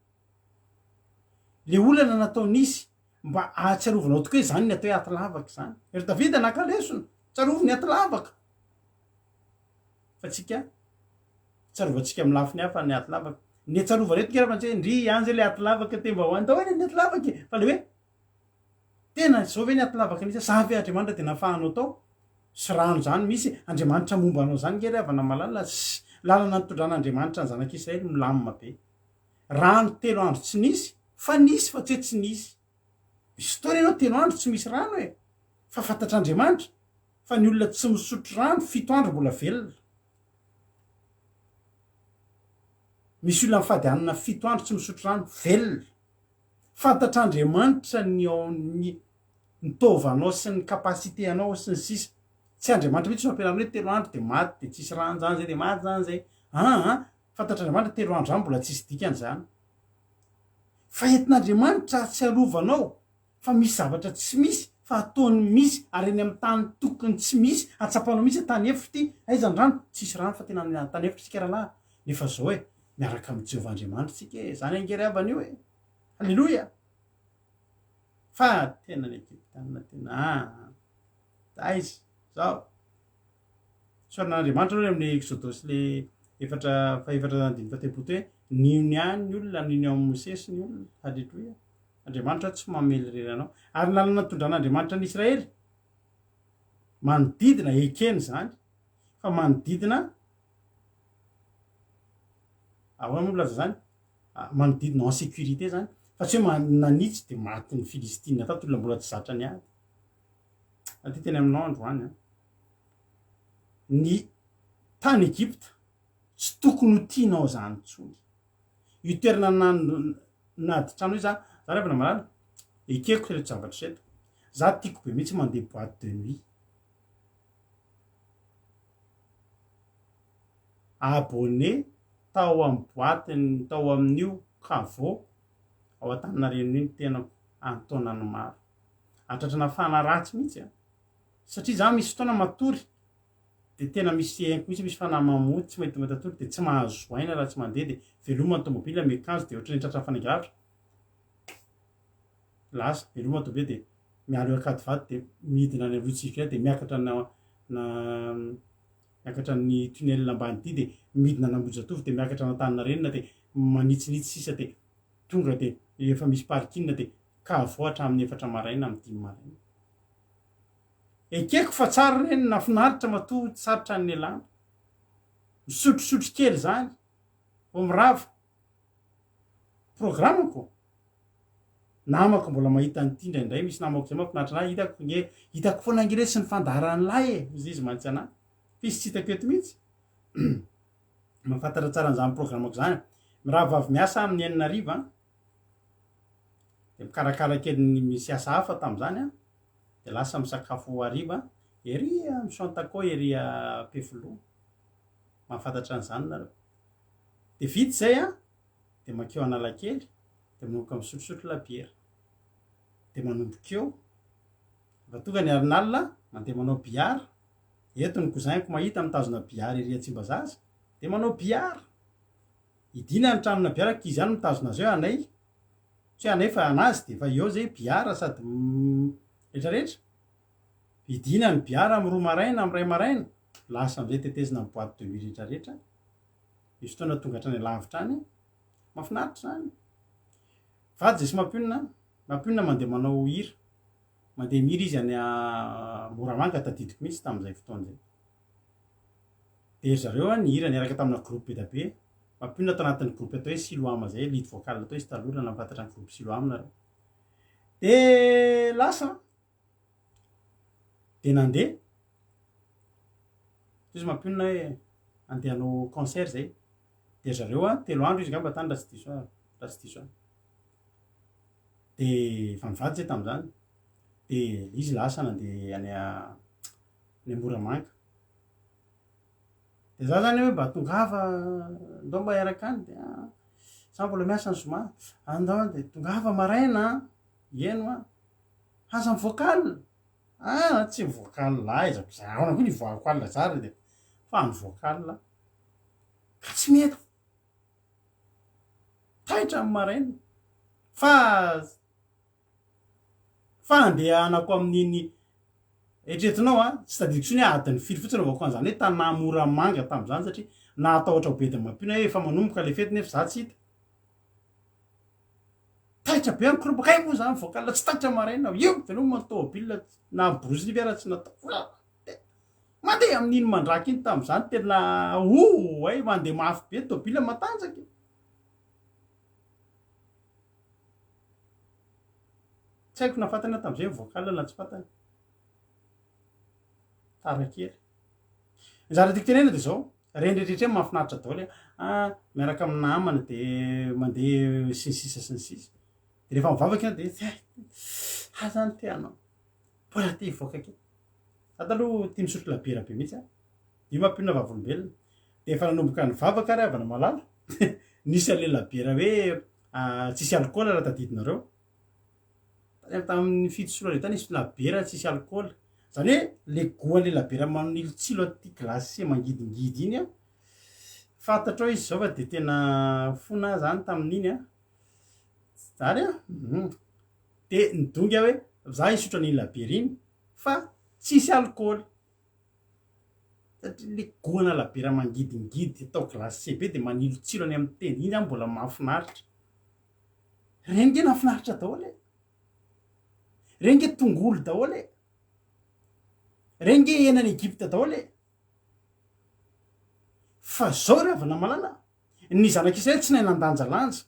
A: Le olana nataonisy mba ahatsiarovanao tokoa hoe zany ny atao hoe aty lavaka zany. Ery Davida nakalesona tsaroviny aty lavaka fa tsika tsarovantsika amin'ny lafiny hafa ny aty lavaka. Ny atsarova reto nge raha fa ndry any zay le aty lavaka te mba hoany tao hoe ny aty lavaka fa le hoe tena zao ve ny aty lavaka nisy sa ve Andriamanitra de nafahanao tao sy rano zany misy Andriamanitra mombanao zany nge ry havana malala sy lalana nitondran'Andriamanitra ny zanak'Israely milamina be. Rano 3 andro tsy nisy fa nisy fa tsy nisy. Misy fotoana ianao 3 andro tsy misy rano e fa fantatr'Andriamanitra fa ny olona tsy misotro rano 7 andro mbola velona. Misy olona mifady hanina 7 andro tsy misotro rano velona. Fantatr'Andriamanitra ny tovanao sy ny kapasité anao sy ny sisa. Tsy Andriamanitra mihitsy mampianarina hoe 3 andro de maty de tsisy rano zany zay de maty zany zay. Fantatr'Andriamanitra 3 andro zany mbola tsisy dikany zany. Fa entin'Andriamanitra atsiarovanao fa misy zavatra tsy misy fa ataony misy ary eny amin'ny tany tokony tsy misy atsapanao misy tany efitra ity aizany rano tsisy rano fa tena ny tany efitra tsika rahalahy nefa zao e miaraka amin'ny Jehovah Andriamanitra tsika e zany angery havana io e halleloia fa tena ny Egyptianina tena izy zao soran'Andriamanitra aloha amin'ny Exodus le efatra andiny fatepoti hoe niony ny olona niny amin'ny Mosesy ny olona halleloia. Andriamanitra tsy mamely rery anao ary lalana tondran'Andriamanitra ny Israely manodidina ekeny zany fa manodidina ahoana moa laza zany manodidina en sécurité zany fa tsy hoe nanitsy de maty ny Filistine tato olona mbola tsy zatra ny ady aty teny aminao androany a. Ny tany Egypta tsy tokony ho tianao zany tsony io toerana naditrano io za refa namalala ekeko reto zavatra reto za tiako be mihitsy mandeha boîte de nuit abonné tao amin'ny boîteny tao amin'io kavô ao Antaninarenina iny tenako antaonany maro atratrana fana ratsy mihitsy a satria za misy fotoana matory de tena misy hainko mihitsy misy fanahy mamoty tsy mahita atory de tsy mahazo aina raha tsy mandeha de velomany tomobily amekanjo de ohatrany tratra fanangaratra lasa velomany tomobily de mialo akady vato de midina any avotsika de miakatra miakatra ny tunnel ambany ity de midina an'Ambohijatovy de miakatra an'Antaninarenina de manitsinitsy sisa de tonga de efa misy parking de kavô hatramin'ny 4 maraina amin'ny 5 maraina. Ekeko fa tsara reny nafinaritra matoa sarotra ny alana misotrosotro kely zany vo mirava programako namako mbola mahita nyity indraindray misy namako zay mafinaritra anahy hitako foana angire sy ny fandaharany lahy e izy mantsy anahy fisy tsy hitako eto mihitsy mahafantatra tsara an'izany programako zany mirava avy miasa amin'ny 9 ariva de mikarakara kely ny misy asa hafa tam'izany a de lasa misakafo hariva ery misantako ery pefilo mahafantatra an'izany nareo de vity zay a de makeo analakely de manomboka misotrosotro labiera de manomboka eo va tonga ny arinalina mandeha manao biara eto ny cousinko mahita mitazona biara ery Tsimbazaza de manao biara idina ny tranona biara ka izy ihany mitazona azy eo anay tsy anay fa anazy de fa eo zay biara sady rehetrarehetra idina ny biara amin'ny 2 maraina amin'ny 2 maraina lasa am'izay tetezina amin'ny boîte de nuit rehetrarehetra misy fotoana tonga hatrany lavitra any mahafinaritra zany vady zay sy mampionina mandeha manao hira mandeha mihira izy any Moramanga tadidiko mihitsy tamin'izay fotoana zay de zareo a ny hira niaraka tamina groupe be da be mampionina atao anatin'ny groupe atao hoe Siloam zay lead vocal atao izy taloha nampatatra ny groupe Siloam nareo de lasa de nandeha izy mampionina hoe andeha hanao concert zay de zareo a 3 andro izy ngamba tany raha tsy diso a de fa mivady zay tam'izany de izy lasana de any Moramanga de za zany hoe mba tongava ndao mba iaraka any de za mbola miasa ny zoma andao de tongava maraina eno haza ny vocal tsy vocal aizako zaona koa ny vocal tsara de fa ny vocal ka tsy mety taitra amy maraina fa andehanako amin'iny etretinao tsy tadidiko sony hoe adiny firy fotsiny avako an'izany hoe tanà Moramanga tam'izany satria nahatahotra be de mampina hoe efa manomboka le fety nefa za tsy hita taitra be any korobaka ay moa zany vocal tsy taitra maraina io de no matômobile na brosy vera tsy natao mandeha amin'iny mandraka iny tam'izany tena ay mandeha mafy be tôbile matanjaky tsy haiko nafatana tam'izay vocal na tsy fatana tarakely zaratiko tenena de zao rendretrehtra mahafinaritra daholo miaraka amin'ny namana de mandeha sinisisa sinisisa de rehefa mivavaka ina de hazany teanao mbola te hivoaka ke ata aloha tia misotro labiera be mihitsy io mampinona vavolombelona de efa nanomboka ny vavaka ary avana malala nisy ale labiera hoe tsisy alcool raha tadidinareo tamin'ny fitosoloa le tany nisy labiera tsisy alcool zany hoe le goa le labiera manilo tsilo aty glacé mangidingidy iny fantatrao izy zao fa de tena fona zany tamin'iny zany de nidonga hoe za hisotro an'iny labiera iny fa tsisy alcool satria le goana labiera mangidingidy atao glacé be de manilo tsilo any amin'ny teny iny mbola mahafinaritra reny nge nafinaritra daholo reny nge tongolo daholo reny nge henany Egypte daholo fa zao ry havana malala ny zanak'Israely tsy nahay nandanjalanja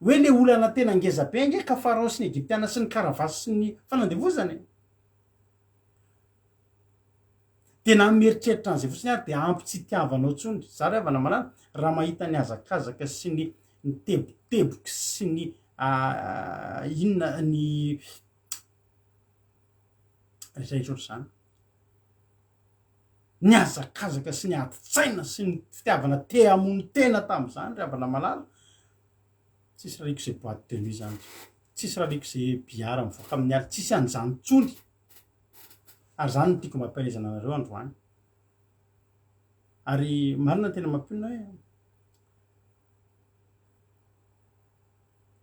A: hoe le olana tena ngeza be nge ka Farao sy ny Egyptiana sy ny Karavasy sy ny fanandevozany tena mieritreritra an'izay fotsiny ary de ampy tsy tiavanao tsony za ry havana malala raha mahita ny azakazaka sy ny teboteboky sy ny inona ny rehetra ohatry zany ny azakazaka sy ny adi-tsaina sy ny fitiavana te amony tena tam'izany ry havana malala tsisy raha liko zay boîte de nuit zany tsisy raha liko zay biara mivoaka amin'ny aly tsisy an'izany tsony ary zany no tiako mampiarezana anareo androany ary marina tena mampinona hoe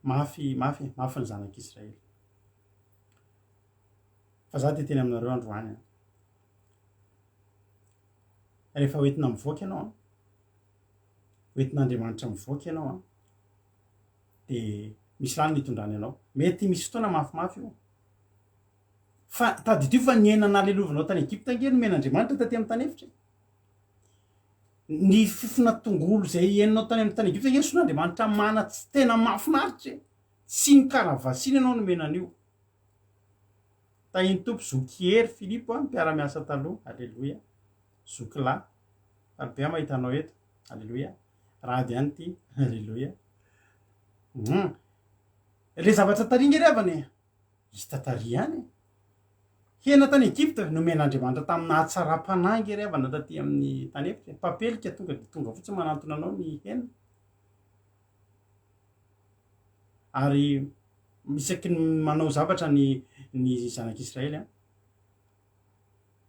A: mafy ny zanak'Israely fa za te teny aminareo androany rehefa hoentina mivoaka ianao hoentin'Andriamanitra mivoaka ianao de misy rano nitondrany ianao mety misy fotoana mafimafy io fa tadidio fa niainana alelovinao tany Egypte nge no men'Andriamanitra taty amin'ny tany efitra ny fifina tongolo zay iainanao tany amin'ny tany Egypte nge son'Andriamanitra mana tsy tena mafinaritra sy ny karavasiny ianao no menan'io tahiny tompo Zokiery Filipo mpiara-miasa taloha alleloia Zokila albe mahitanao eto alleloia rady ihany ty alleloia le zavatra taringa ry avany hita tary ihany hena tany Egypte nomen'Andriamanitra tamin'ny nahatsara-panangy ry avana taty amin'ny tany efitra papelika tonga de tonga fotsiny manantona anao ny hena ary misaky ny manao zavatra ny zanak'Israely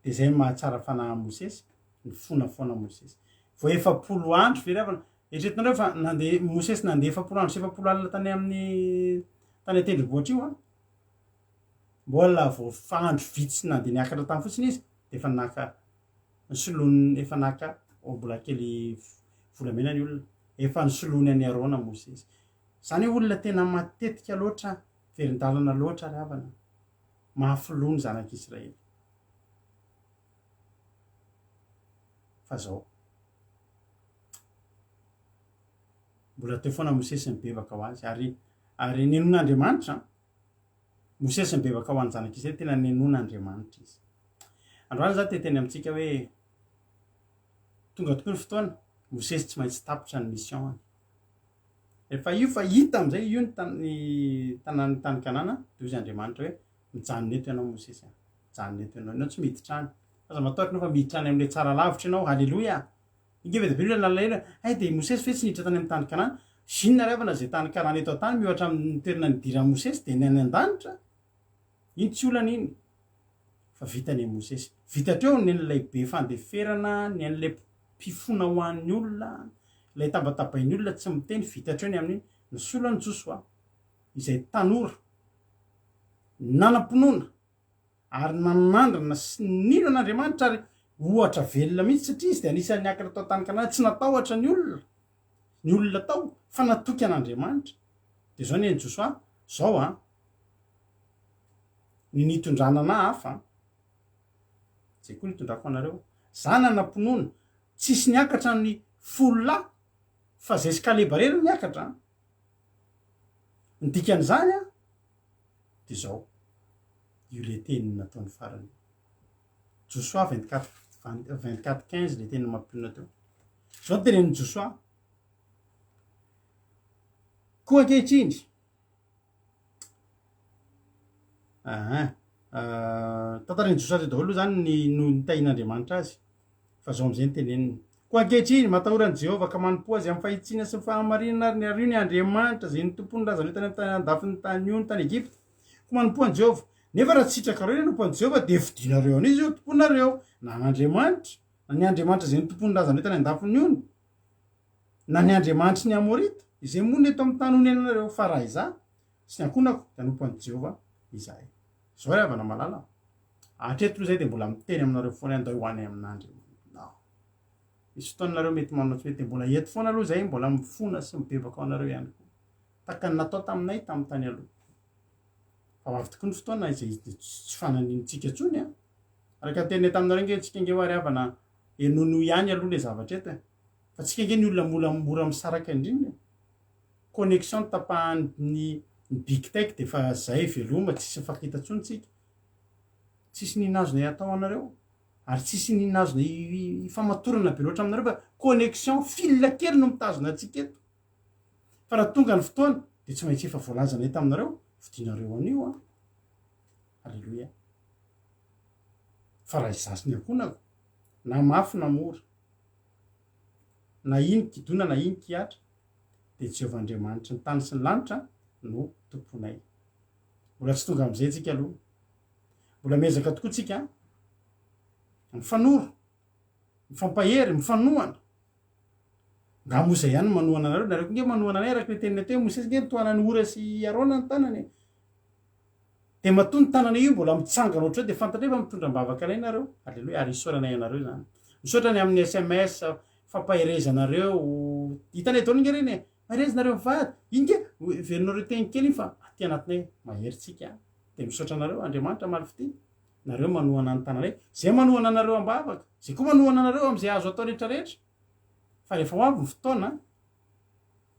A: de zay mahatsara fanahy Mosesy ny fonafoana Mosesy vo 7 andro very avana eritretinareo fa nandeha Mosesy nandeha 7 andro sy 7 alina tany amin'ny tany atendrombohitra io mbola vo andro vitsy nandeha niakatra tamy fotsiny izy de efa naka nysolony efa naka mbola kely volamena ny olona efa nysolony any Arona Mosesy zany olona tena matetika loatra verindalana loatra ry havana mahafilony zanak'Israely fa zao mbola teo foana Mosesy mibevaka ho azy ary nenon'Andriamanitra Mosesy mibevaka ho any zanak'Israely tena nenon'Andriamanitra izy androany za te teny amintsika hoe tonga tokoa ny fotoana Mosesy tsy maintsy tapitra ny mission rehefa io fa hita am'izay io ny tanàny tany Kanana de hoy izy Andriamanitra hoe mijanona eto ianao mosesy mijanona eto ianao tsy miditra any aza mataotra anao fa miditra any am'le tsara lavitra ianao halleloia ingeva de be olona nalaela ay de mosesy fe tsy niditra tany amin'ny tany kanana zinona revana zay tany karana eto tany miohatra amin'ny toerana nidiran'ny mosesy de ny any an-danitra iny tsy olana iny fa vitany mosesy vitatreo ny an'ilay be fandeferana ny an'lay mpifona ho an'ny olona lay tabatabain'ny olona tsy miteny vitatreo ny amin'iny ny solany Josoa izay tanora nanam-pinoana ary nanandrana sy nino an'Andriamanitra ary ohatra velona mihitsy satria izy de anisan'ny niakatra tao tany kanana tsy natahotra ny olona tao fa natoky an'Andriamanitra de zao ny Josoa zao ny nitondrana na hafa zay koa nitondrako anareo za nanam-pinoana tsisy niakatra ny folo lahy fa zay sy kalebarera niakatra ny dikan'izany de zao io le teny nataony farany Josoa 24:15 le teny mampionona teo zao tenen'ny Josoa koa ankehitriny tantaran'ny Josoa te daholo zany no nitahin'Andriamanitra azy fa zao am'izay ny teneniny koa ankehitriny matahoran'i Jehova ka manompo azy amin'ny fahitsina sy ny fahamarinana ary ny ario ny Andriamanitra zay nitompony razana tany amin'ny tany andafiny tany io ny tany Egipta ko manompoan'i Jehova nefa raha tsitraka reo nompoan'i Jehova de vidinareo an'izy io tomponareo na n'Andriamanitra na ny Andriamanitra zay nitompony razana tany andafiny io na ny Andriamanitra ny Amorita izay mony eto amin'ny tany honenanareo fa raha iza sy ny ankonako de nompoan'i Jehova izahay zao ry havana malala hatreto zay de mbola miteny aminareo foana andao hoany amin'andry misy fotoanareo mety manao tsy mety mbola eto foana aloha zay mbola mifona sy mibebaka ao anareo ihany koa taka ny natao taminay tamin'ny tany aloha fa avy tokoa ny fotoana izay tsy fananintsika tsony araka teny taminareo nge tsika nge hoary havana enono ihany aloha le zavatra eto fa tsika nge ny olona mora misaraka indrindra connexion tapahan'ny big tech de fa zay veloma tsisy mifankita tsony tsika tsisy ninazona atao anareo ary tsisy ninazona ifamatorana be loatra aminareo fa connexion fil kely no mitazona atsika eto fa raha tonga ny fotoana de tsy maintsy efa voalazana eto aminareo vidinareo an'io halleloia fa raha izasy ny ankonako na mafy na mora na iny kidona na iny kiatra de Jehova Andriamanitra ny tany sy ny lanitra no tomponay mbola tsy tonga am'izay tsika aloha mbola miezaka tokoa tsika mifanoro mifampahery mifanohana nga moza ihany manohana anareo nareo nge manohana anay araky le tenina teo mosesy nge toanany ora sy arona ny tanany de matoa ny tanana io mbola mitsangana ohatrao de fantatra fa mitondra mbavaka anay nareo halleloia ary isaoranay anareo zany misaotrany amin'ny SMS fampaherezanareo hitanay dao nge reny arezanareo mivady inge verinareo teny kely fa aty anatinay maheritsika de misaotra anareo Andriamanitra malifity nareo manohana ny tananay zay manohana anareo ambavaka zay koa manohana anareo am'izay azo atao rehetrarehetra fa rehefa ho avy ny fotoana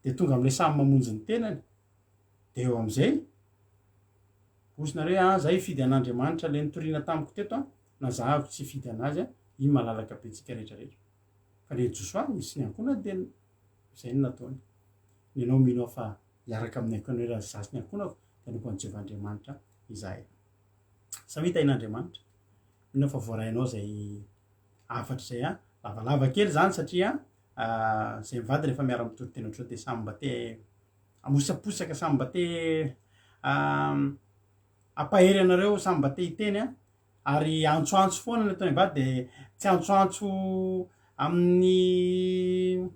A: de tonga am'le samy mamonjy ny tenany de eo am'izay osinareo zay fidy an'Andriamanitra le nitoriana tamiko teto na zahavy tsy fidy anazy iny malalaka be tsika rehetrarehetra fa le Josoa izy sy ny ankona de zay ny nataony nenao mino fa hiaraka amin'ny ankona raha zasy ny ankonako de nompoan'i Jehova Andriamanitra izahay samita in'Andriamanitra mino fa voarainao zay afatra zay lavalava kely zany satria zay mivady rehefa miara mitory teny ohatrao de samy mba te amosaposaka samy mba te ampahery anareo samy mba te hiteny ary antsoantso foana ny ataony mivady de tsy antsoantso amin'ny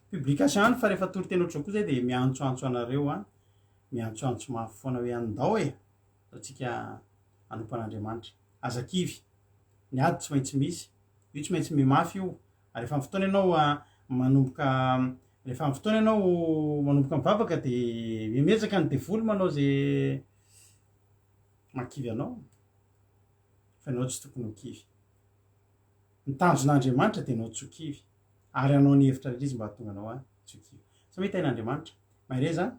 A: publication any fa rehefa tory teny ohatrao koa zay de miantsoantso anareo miantsoantso mafy foana hoe andao satsika anompo an'Andriamanitra azakivy ny ady tsy maintsy misy io tsy maintsy mimafy io ary rehefa fotoana ianao manomboka rehefa fotoana ianao manomboka mivavaka de mimezaka ny devoly manao zay makivy anao fa ianao tsy tokony ho kivy ny tanjon'Andriamanitra de anao tsy ho kivy ary anao ny hevitra rehetra izy mba hatonga anao tsy ho kivy samita in'Andriamanitra mahereza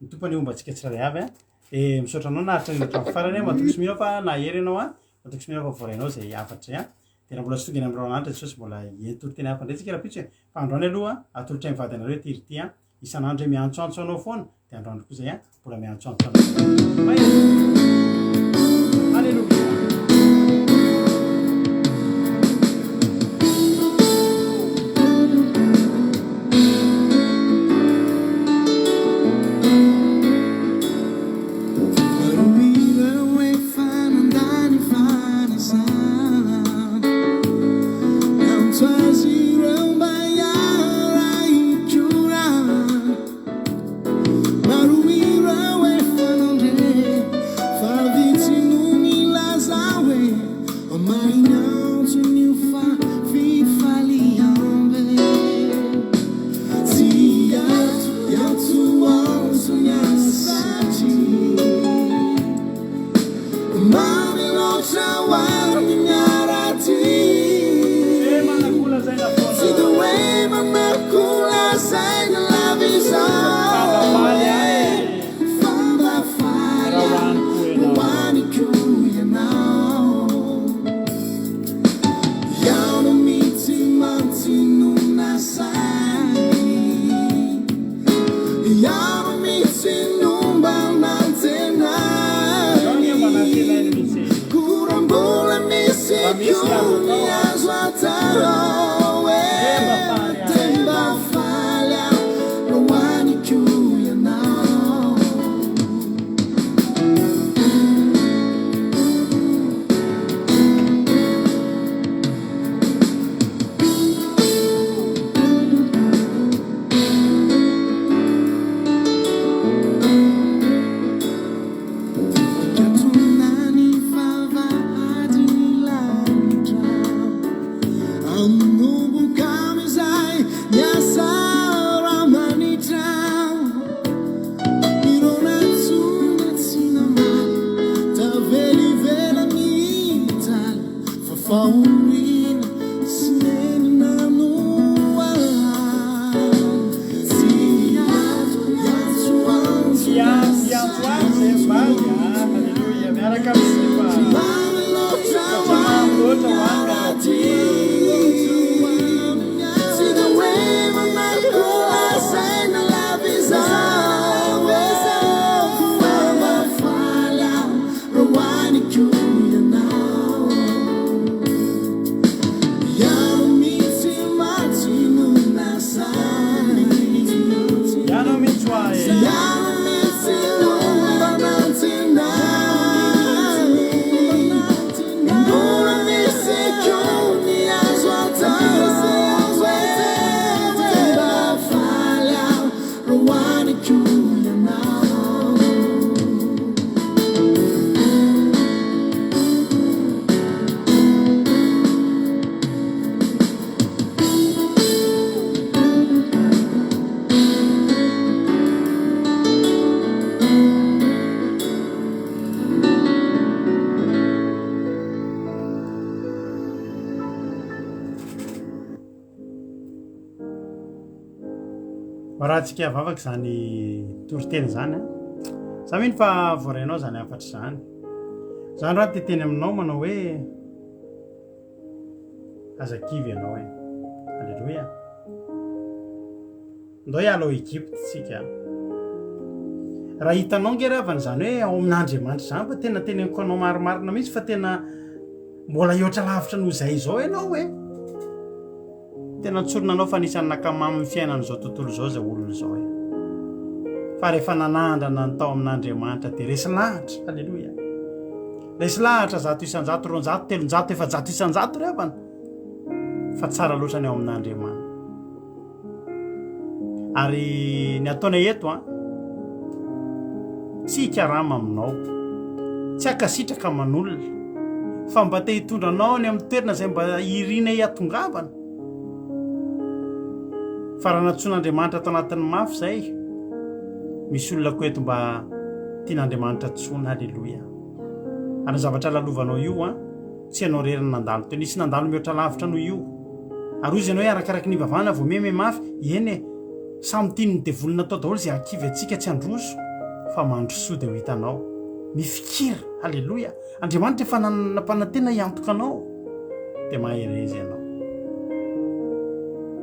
A: ny tompany omba antsika tsiraray avy de misaotra anao naharitra ny farany matoko sy mino fa nahery ianao matoko sy mino fa voarainao zay afatra zay de raha mbola tsy tonga eny amin'irao an'andro Jesosy mbola entory teny hafa ndray tsika raha pitsy fa androany aloha atolotra mivady anareo ty ry isan'andro miantsoantso anao foana de androandro koa zay mbola miantsoantso anao rahantsika vavaka zany toriteny zany a za mino fa voarainao zany afatra zany zany raha teteny aminao manao hoe azakivy ianao e alleloia ndao hiala ao Egypte tsika raha hitanao ngery avany zany hoe ao amin'Andriamanitra zany fa tena teneniko anao marimarina mihitsy fa tena mbola eoatra lavitra noho izay zao ianao hoe tena tsorona anao fa nisan'ny nakamamy ny fiainan'izao tontolo zao zay olona zao e fa rehefa nanandrana ny tao amin'Andriamanitra dia resy lahatra alleloia resy lahatra 100 200 300 400 500 revana fa tsara loatra ny ao amin'Andriamanitra ary ny ataona eto a tsy hikarama aminao tsy akasitraka aman'olona fa mba te hitondranao ny amin'ny toerana izay mba irina hiatongavana fa raha natsoan'Andriamanitra atao anatin'ny mafy zay misy olona koeto mba tian'Andriamanitra tsona alleloia ary zavatra lalovanao io a tsy ianao reriny nandalo teo nisy nandalo mihoatra lavitra noho io ary ozy ianao hoe arakaraky ny vavahana vao meme mafy eny e samy tiany devolona atao daholo zay akivy atsika tsy androso fa mandrosoa dia ho hitanao mifikira alleloia Andriamanitra efa nampanantena hiantoka anao dia maherezy ianao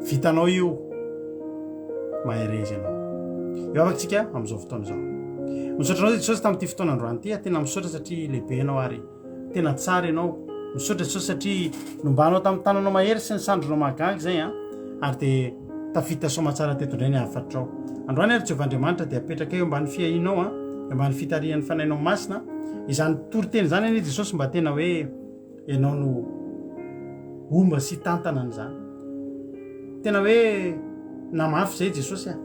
A: vitanao io maherezy ianao eo afaksika amin'izao fotoana izao misaotranao zay Jesosy tamin'ity fotoana androany ity tena misaotra satria lehibe ianao ary tena tsara ianao misaotra Jesosy satria nombanao tamin'ny tananao mahery sy ny sandronao mahagaga zay a ary dia tafita somatsara teto indray ny afatrao androany ary Jehovah'Andriamanitra dia apetraka eo ambany fiainao a ambany fitarihan'ny fanainao masina izany toriteny zany anie Jesosy mba tena hoe ianao no omba sy tantana an'izany tena hoe namafy zay Jesosy a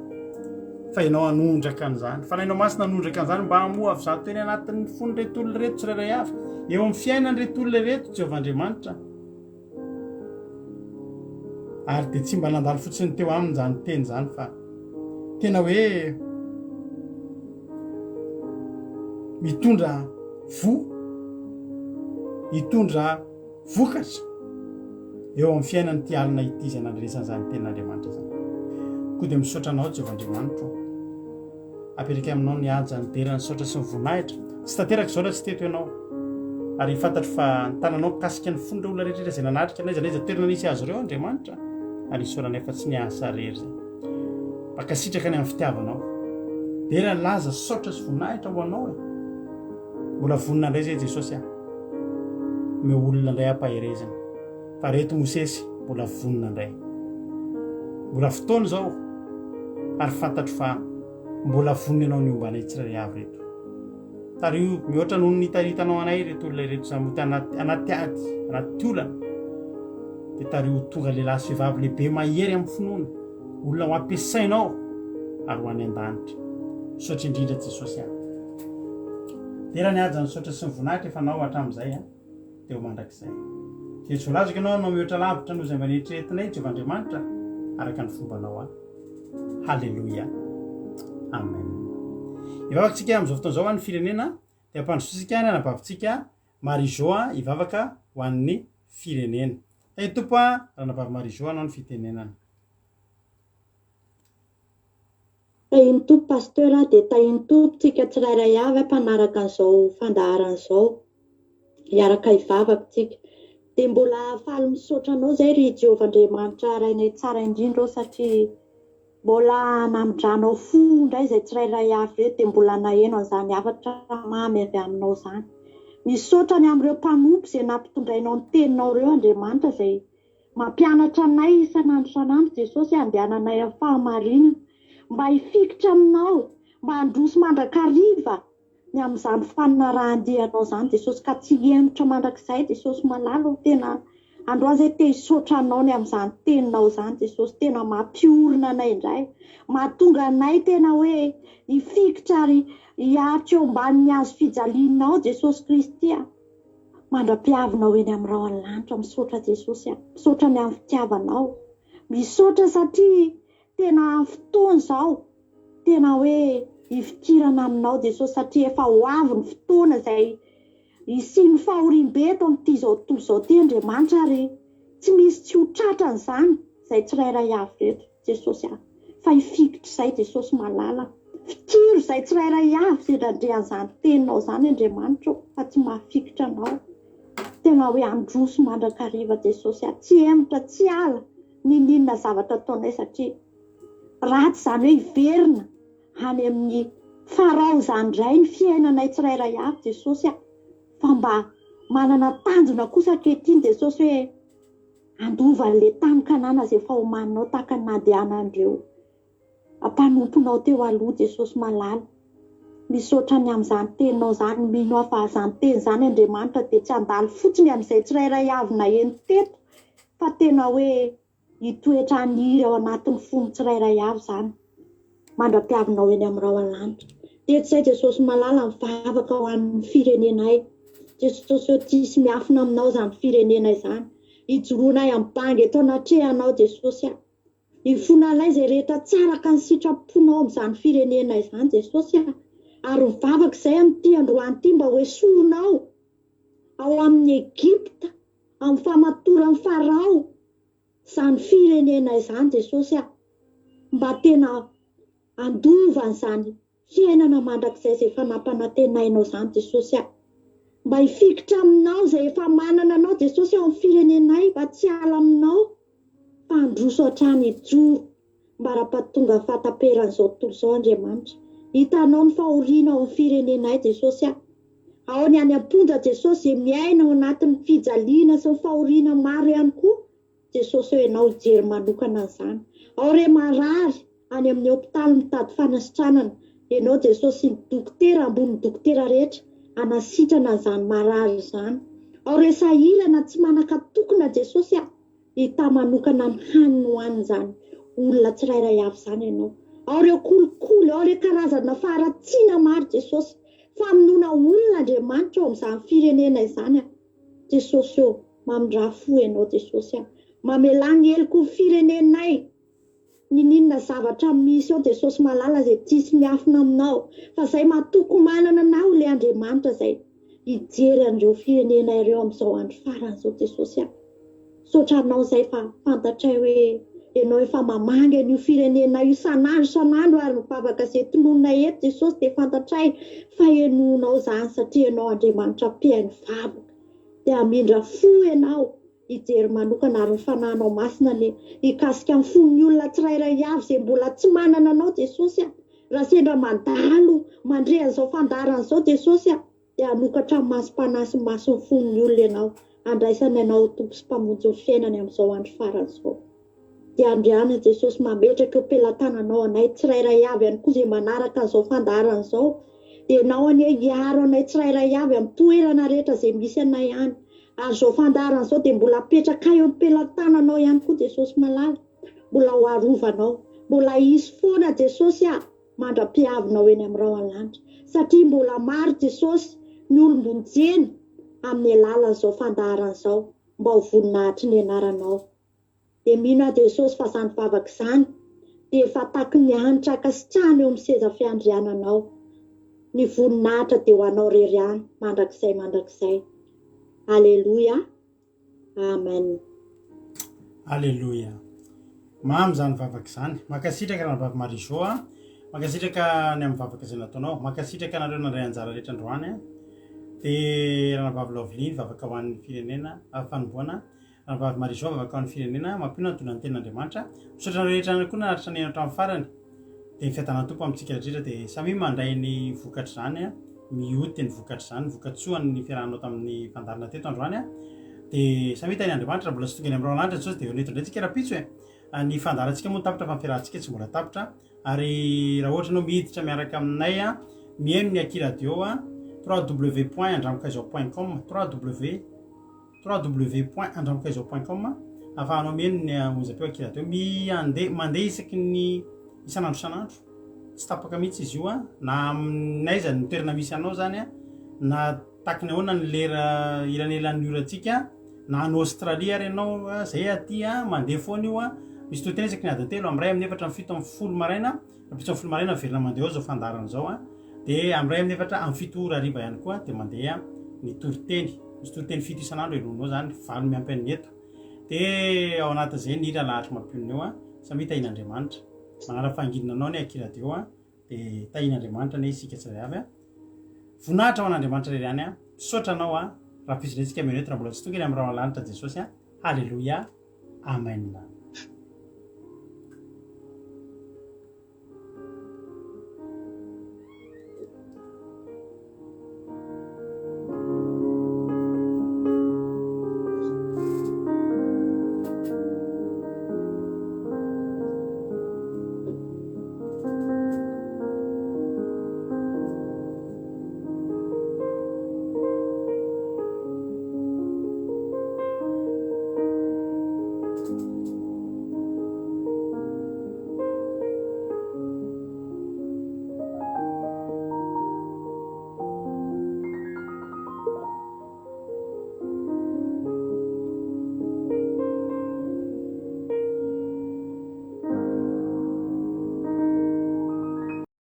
A: fa ianao anondraka an'izany fanainao masina anondraka an'izany mba hamoa avy zato eny anatin'ny fony reto olona reto tsirairay avy eo amin'ny fiainany reto olona reto Jehovah'Andriamanitra ary dia tsy mba nandalo fotsiny teo aminy zany teny zany fa tena hoe mitondra vo hitondra vokatra eo amin'ny fiainany ty alina ity izay nandresan'izany tenin'Andriamanitra zany. Koa dia misaotra anao Jehovandriamanitra, apetraka aminao ny anja ny dera ny saotra sy ny voninahitra, tsy tanteraka izao raha tsy teto ianao, ary fantatro fa ny tananao mikasika ny fonon'ireo olona rehetra izay nanatrika anaiza n'aiza toerana nisy azy ireo Andriamanitra, ary isaorana efa tsy niasa rery zay. Bakasitraka ny amin'ny fitiavanao, dera laza saotra sy voninahitra ho anao mbola vonina indray zay Jesosy me olona indray ampaherezana, fa reto Mosesy mbola vonina indray, mbola fotoana zao, ary fantatro fa mbola vonina ianao ny ombanay tsirairay avy reto. Tary io mihoatra noho ny hitaritanao anay reto olona reto samoty anaty ady, anaty olana, dia tary io tonga lehilahy sy vehivavy lehibe mahery amin'ny finoana, olona ho ampiasainao ary ho any an-danitra. Misaotra indrindra Jesosy dera ny aja ny saotra sy ny voninahitra efa nao hatramin'izay dia ho mandrakizay. Dia tsy volazako ianao no mihoatra lavitra noho izay mba nieritreretinay Jehovandriamanitra araka ny fombanao Halleluia, amen. Ivavakantsika amin'izao fotoana izao ny firenena, dia ampandrosotsika ny anabavintsika Marie-Jo hivavaka ho an'ny firenena. Tompo ranabavy Marie-Jo anao ny fitenenana.
F: Tahiny tompo pasteur dia tahiny tompo tsika tsirairay avy mpanaraka an'izao fandaharana izao hiaraka hivavaka tsika. Dia mbola faly misaotra anao zay ry Jehovandriamanitra rainay tsara indrindra satria mbola namindranao fo indray izay tsirairay avy reto, dia mbola naheno an'izany hafatra mamy avy aminao zany. Misaotra ny amin'ireo mpanompo izay nampitondrainao ny teninao ireo Andriamanitra, izay mampianatra anay isanandro Jesosy andehananay amin'ny fahamarinana, mba hifikitra aminao, mba handroso mandrakariva ny amin'izany fanarahandianao zany Jesosy, ka tsy henitra mandrakizay Jesosy malalo. Tena androany zay te hisaotra anao ny amin'izany teninao zany Jesosy, tena mampiorina anay indray, mahatonga anay tena hoe hifikitra ary hiaritra eo ambanin'ny hazo fijalianao Jesosy Kristy, mandra-piavinao eny amin'ny rahona lanitra. Misaotra Jesosy, misaotra ny amin'ny fitiavanao, misaotra satria tena fotoana izao tena hoe hifikirana aminao Jesosy, satria efa ho avy ny fotoana izay hisiny fahorim-be eto amin'ity zao tontolo izao ty Andriamanitra, ary tsy misy tsy ho tratran'izany izay tsirairay avy reto Jesosy, fa hifikitra izay Jesosy malala, fikiro izay tsirairay avy izay nandrehan'izany teninao zany Andriamanitra, fa tsy mahafikitra anao tena hoe androso mandrakariva Jesosy, tsy emotra tsy ala ninona zavatra ataonay, satria ratsy zany hoe hiverina any amin'ny farao zany indray ny fiainanay tsirairay avy Jesosy, fa mba manana tanjona kosa ankehitriny Jesosy hoe andova an'ilay tany Kanana izay efa homaninao tahaka ny nandehanan'ireo mpanomponao teo aloha Jesosy malala. Misaotra ny amin'izany teninao zany, mino aho fa izany teny zany Andriamanitra dia tsy handalo fotsiny amin'izay tsirairay avy naheno teto, fa tena hoe hitoetra niry ao anatin'ny fony tsirairay avy zany, mandra-piavinao eny amin'ny rahona lanitra. Teto izay Jesosy malala mivavaka ho an'ny firenenay Jesosy, hoe tsisy miafina aminao zany firenenay zany, hijoroanay amin'ny bangy eto anatrehanao Jesosy, hifonalay izay rehetra tsy araka ny sitraponao amin'izany firenenay zany Jesosy, ary mivavaka izay amin'ity androany ity mba hoe soronao ao amin'ny Egypta, amin'ny famatoran'ny farao zany firenenay zany Jesosy, mba tena andova n'izany fiainana mandrakizay izay efa nampanantenainao zany Jesosy, mba hifikitra aminao izay efa manana anao Jesosy ao amin'ny firenenay, mba tsy ala aminao fa androso hatrany hijoro, mba raha-pahatonga fahataperan'izao tontolo izao Andriamanitra. Hitanao ny fahoriana ao amin'ny firenenay Jesosy, ao ny any am-pondra Jesosy izay miaina ao anatin'ny fijaliana sy ny fahoriana maro ihany koa Jesosy, hoe ianao hijery manokana an'izany. Ao re marary any amin'ny hôpitaly mitady fanasitranana, ianao Jesosy ny dokotera ambony dokotera rehetra anasitrana an'izany marary izany. Ao re sahirana tsy manakatokona Jesosy, hita manokana ny haniny hoaniny zany olona tsirairay avy zany ianao. Ao reo kolikoly, ao re karazana faharatsiana maro Jesosy, famonoana olona Andriamanitra ao amin'izany firenena izany Jesosy, eo mamindra fo ianao Jesosy, mamelany heliko ny firenenay, ninona zavatra misy ao Jesosy malala izay tsisy miafina aminao, fa izay mahatoky manana anao ilay Andriamanitra izay hijery andreo firenena ireo amin'izao andro farany zao Jesosy a. Saotra anao izay fa fantatray hoe ianao efa mamanga an'io firenena io isan'andro ary mivavaka izay tononona eto Jesosy dia fantatray fa henonao zany satria ianao Andriamanitra mpihaino vavaka dia hamindra fo ianao hijery manokana ary ny fanahinao masina ny hikasika amin'ny fon'ny olona tsirairay avy izay mbola tsy manana anao Jesosy a. Raha sendra mandalo mandre an'izao fandaran'izao Jesosy a dia hanokatra masom-panasy mason'ny fon'ny olona ianao, andraisany ianao tompo sy mpamonjy ny fiainany amin'izao andro farany izao. Dia andriana Jesosy mametraka eo am-pelantananao anay tsirairay avy ihany koa izay manaraka an'izao fandaran'izao. Dia ianao anie hiaro anay tsirairay avy amin'ny toerana rehetra izay misy anay any. Ary izao fandaran'izao dia mbola apetraka eo am-pelantananao ihany koa Jesosy malala. Mbola ho arovanao, mbola hisy foana Jesosy a mandra-piavinao eny amin'ny rahalanitra. Satria mbola maro Jesosy ny olombonjeny amin'ny alalan'izao fandaran'izao mba ho voninahitry ny anaranao. Dia mino Jesosy fa izany vavaka izany dia efa taky ny hanitra akasitrahana eo amin'ny seza fiandriananao. Ny voninahitra dia ho anao rery ihany mandrakizay. Alleluia. Amen.
A: Alleluia. Mamy zany vavaka izany. Mankasitraka raha vavaka Marizô a. Mankasitraka ny amin'ny vavaka izay nataonao. Mankasitraka nareo naray anjara rehetra androany a. Dia raha vavaka Lovely vavaka ho an'ny firenena fanomboana. Raha vavaka Marizô vavaka ho an'ny firenena mampino ny tonan'ny tenin'Andriamanitra. Misaotra nareo rehetra koa naharitra ny hatramin'ny farany. Dia ny fiatanana tompo amintsika rehetra dia samy mandray ny vokatra izany a. Mioty ny vokatra izany, vokatsoan'ny fiarahanao tamin'ny fandarina teto androany a. Dia samy hita ny Andriamanitra mbola sy tonga ny amin'ny rahalanitra Jesosy dia neto indray tsika rapitso e. Ny fandarantsika moa tapitra fa ny fiarahantsika tsy mbola tapitra. Ary raha ohatra anao miditra miaraka aminay a, mihaino ny Aki Radio a, www.andramokazao.com www.andramokazao.com ahafahanao mihaino ny onjam-peo Aki Radio. Mandeha isaky ny isan'andro. Tsy tapaka mihitsy izy io a, na aminay zany ny toerana misy anao zany a, na takiny ahoana ny lera ilanelan'ny orantsika, na any Australie ary ianao zay aty a, mandeha foana io a, misy toetena isaky ny adiny 3 amin'ny 1 amin'ny 4 amin'ny 7 amin'ny 10 maraina, rapitso amin'ny 10 maraina verina mandeha ao zao fandaran'izao a. Dia amin'ny 1 amin'ny 4 amin'ny 7 ora hariva ihany koa dia mandeha ny toriteny. Misy toriteny 7 isan'andro henonao zany, valo miampy an'ny eto. Dia ao anatin'izay ny hira lahatra mampionona eo a, samy tahin'Andriamanitra. Manara-fangidina anao ny Aki Radio a, dia tahin'Andriamanitra ny isika tsirairay avy a. Voninahitra ho an'Andriamanitra rery ihany a. Misaotra anao a, raha pisindrentsika mianeto raha mbola tsy tonga ny amin'ny rahalanitra Jesosy a. Halleluia. Amen.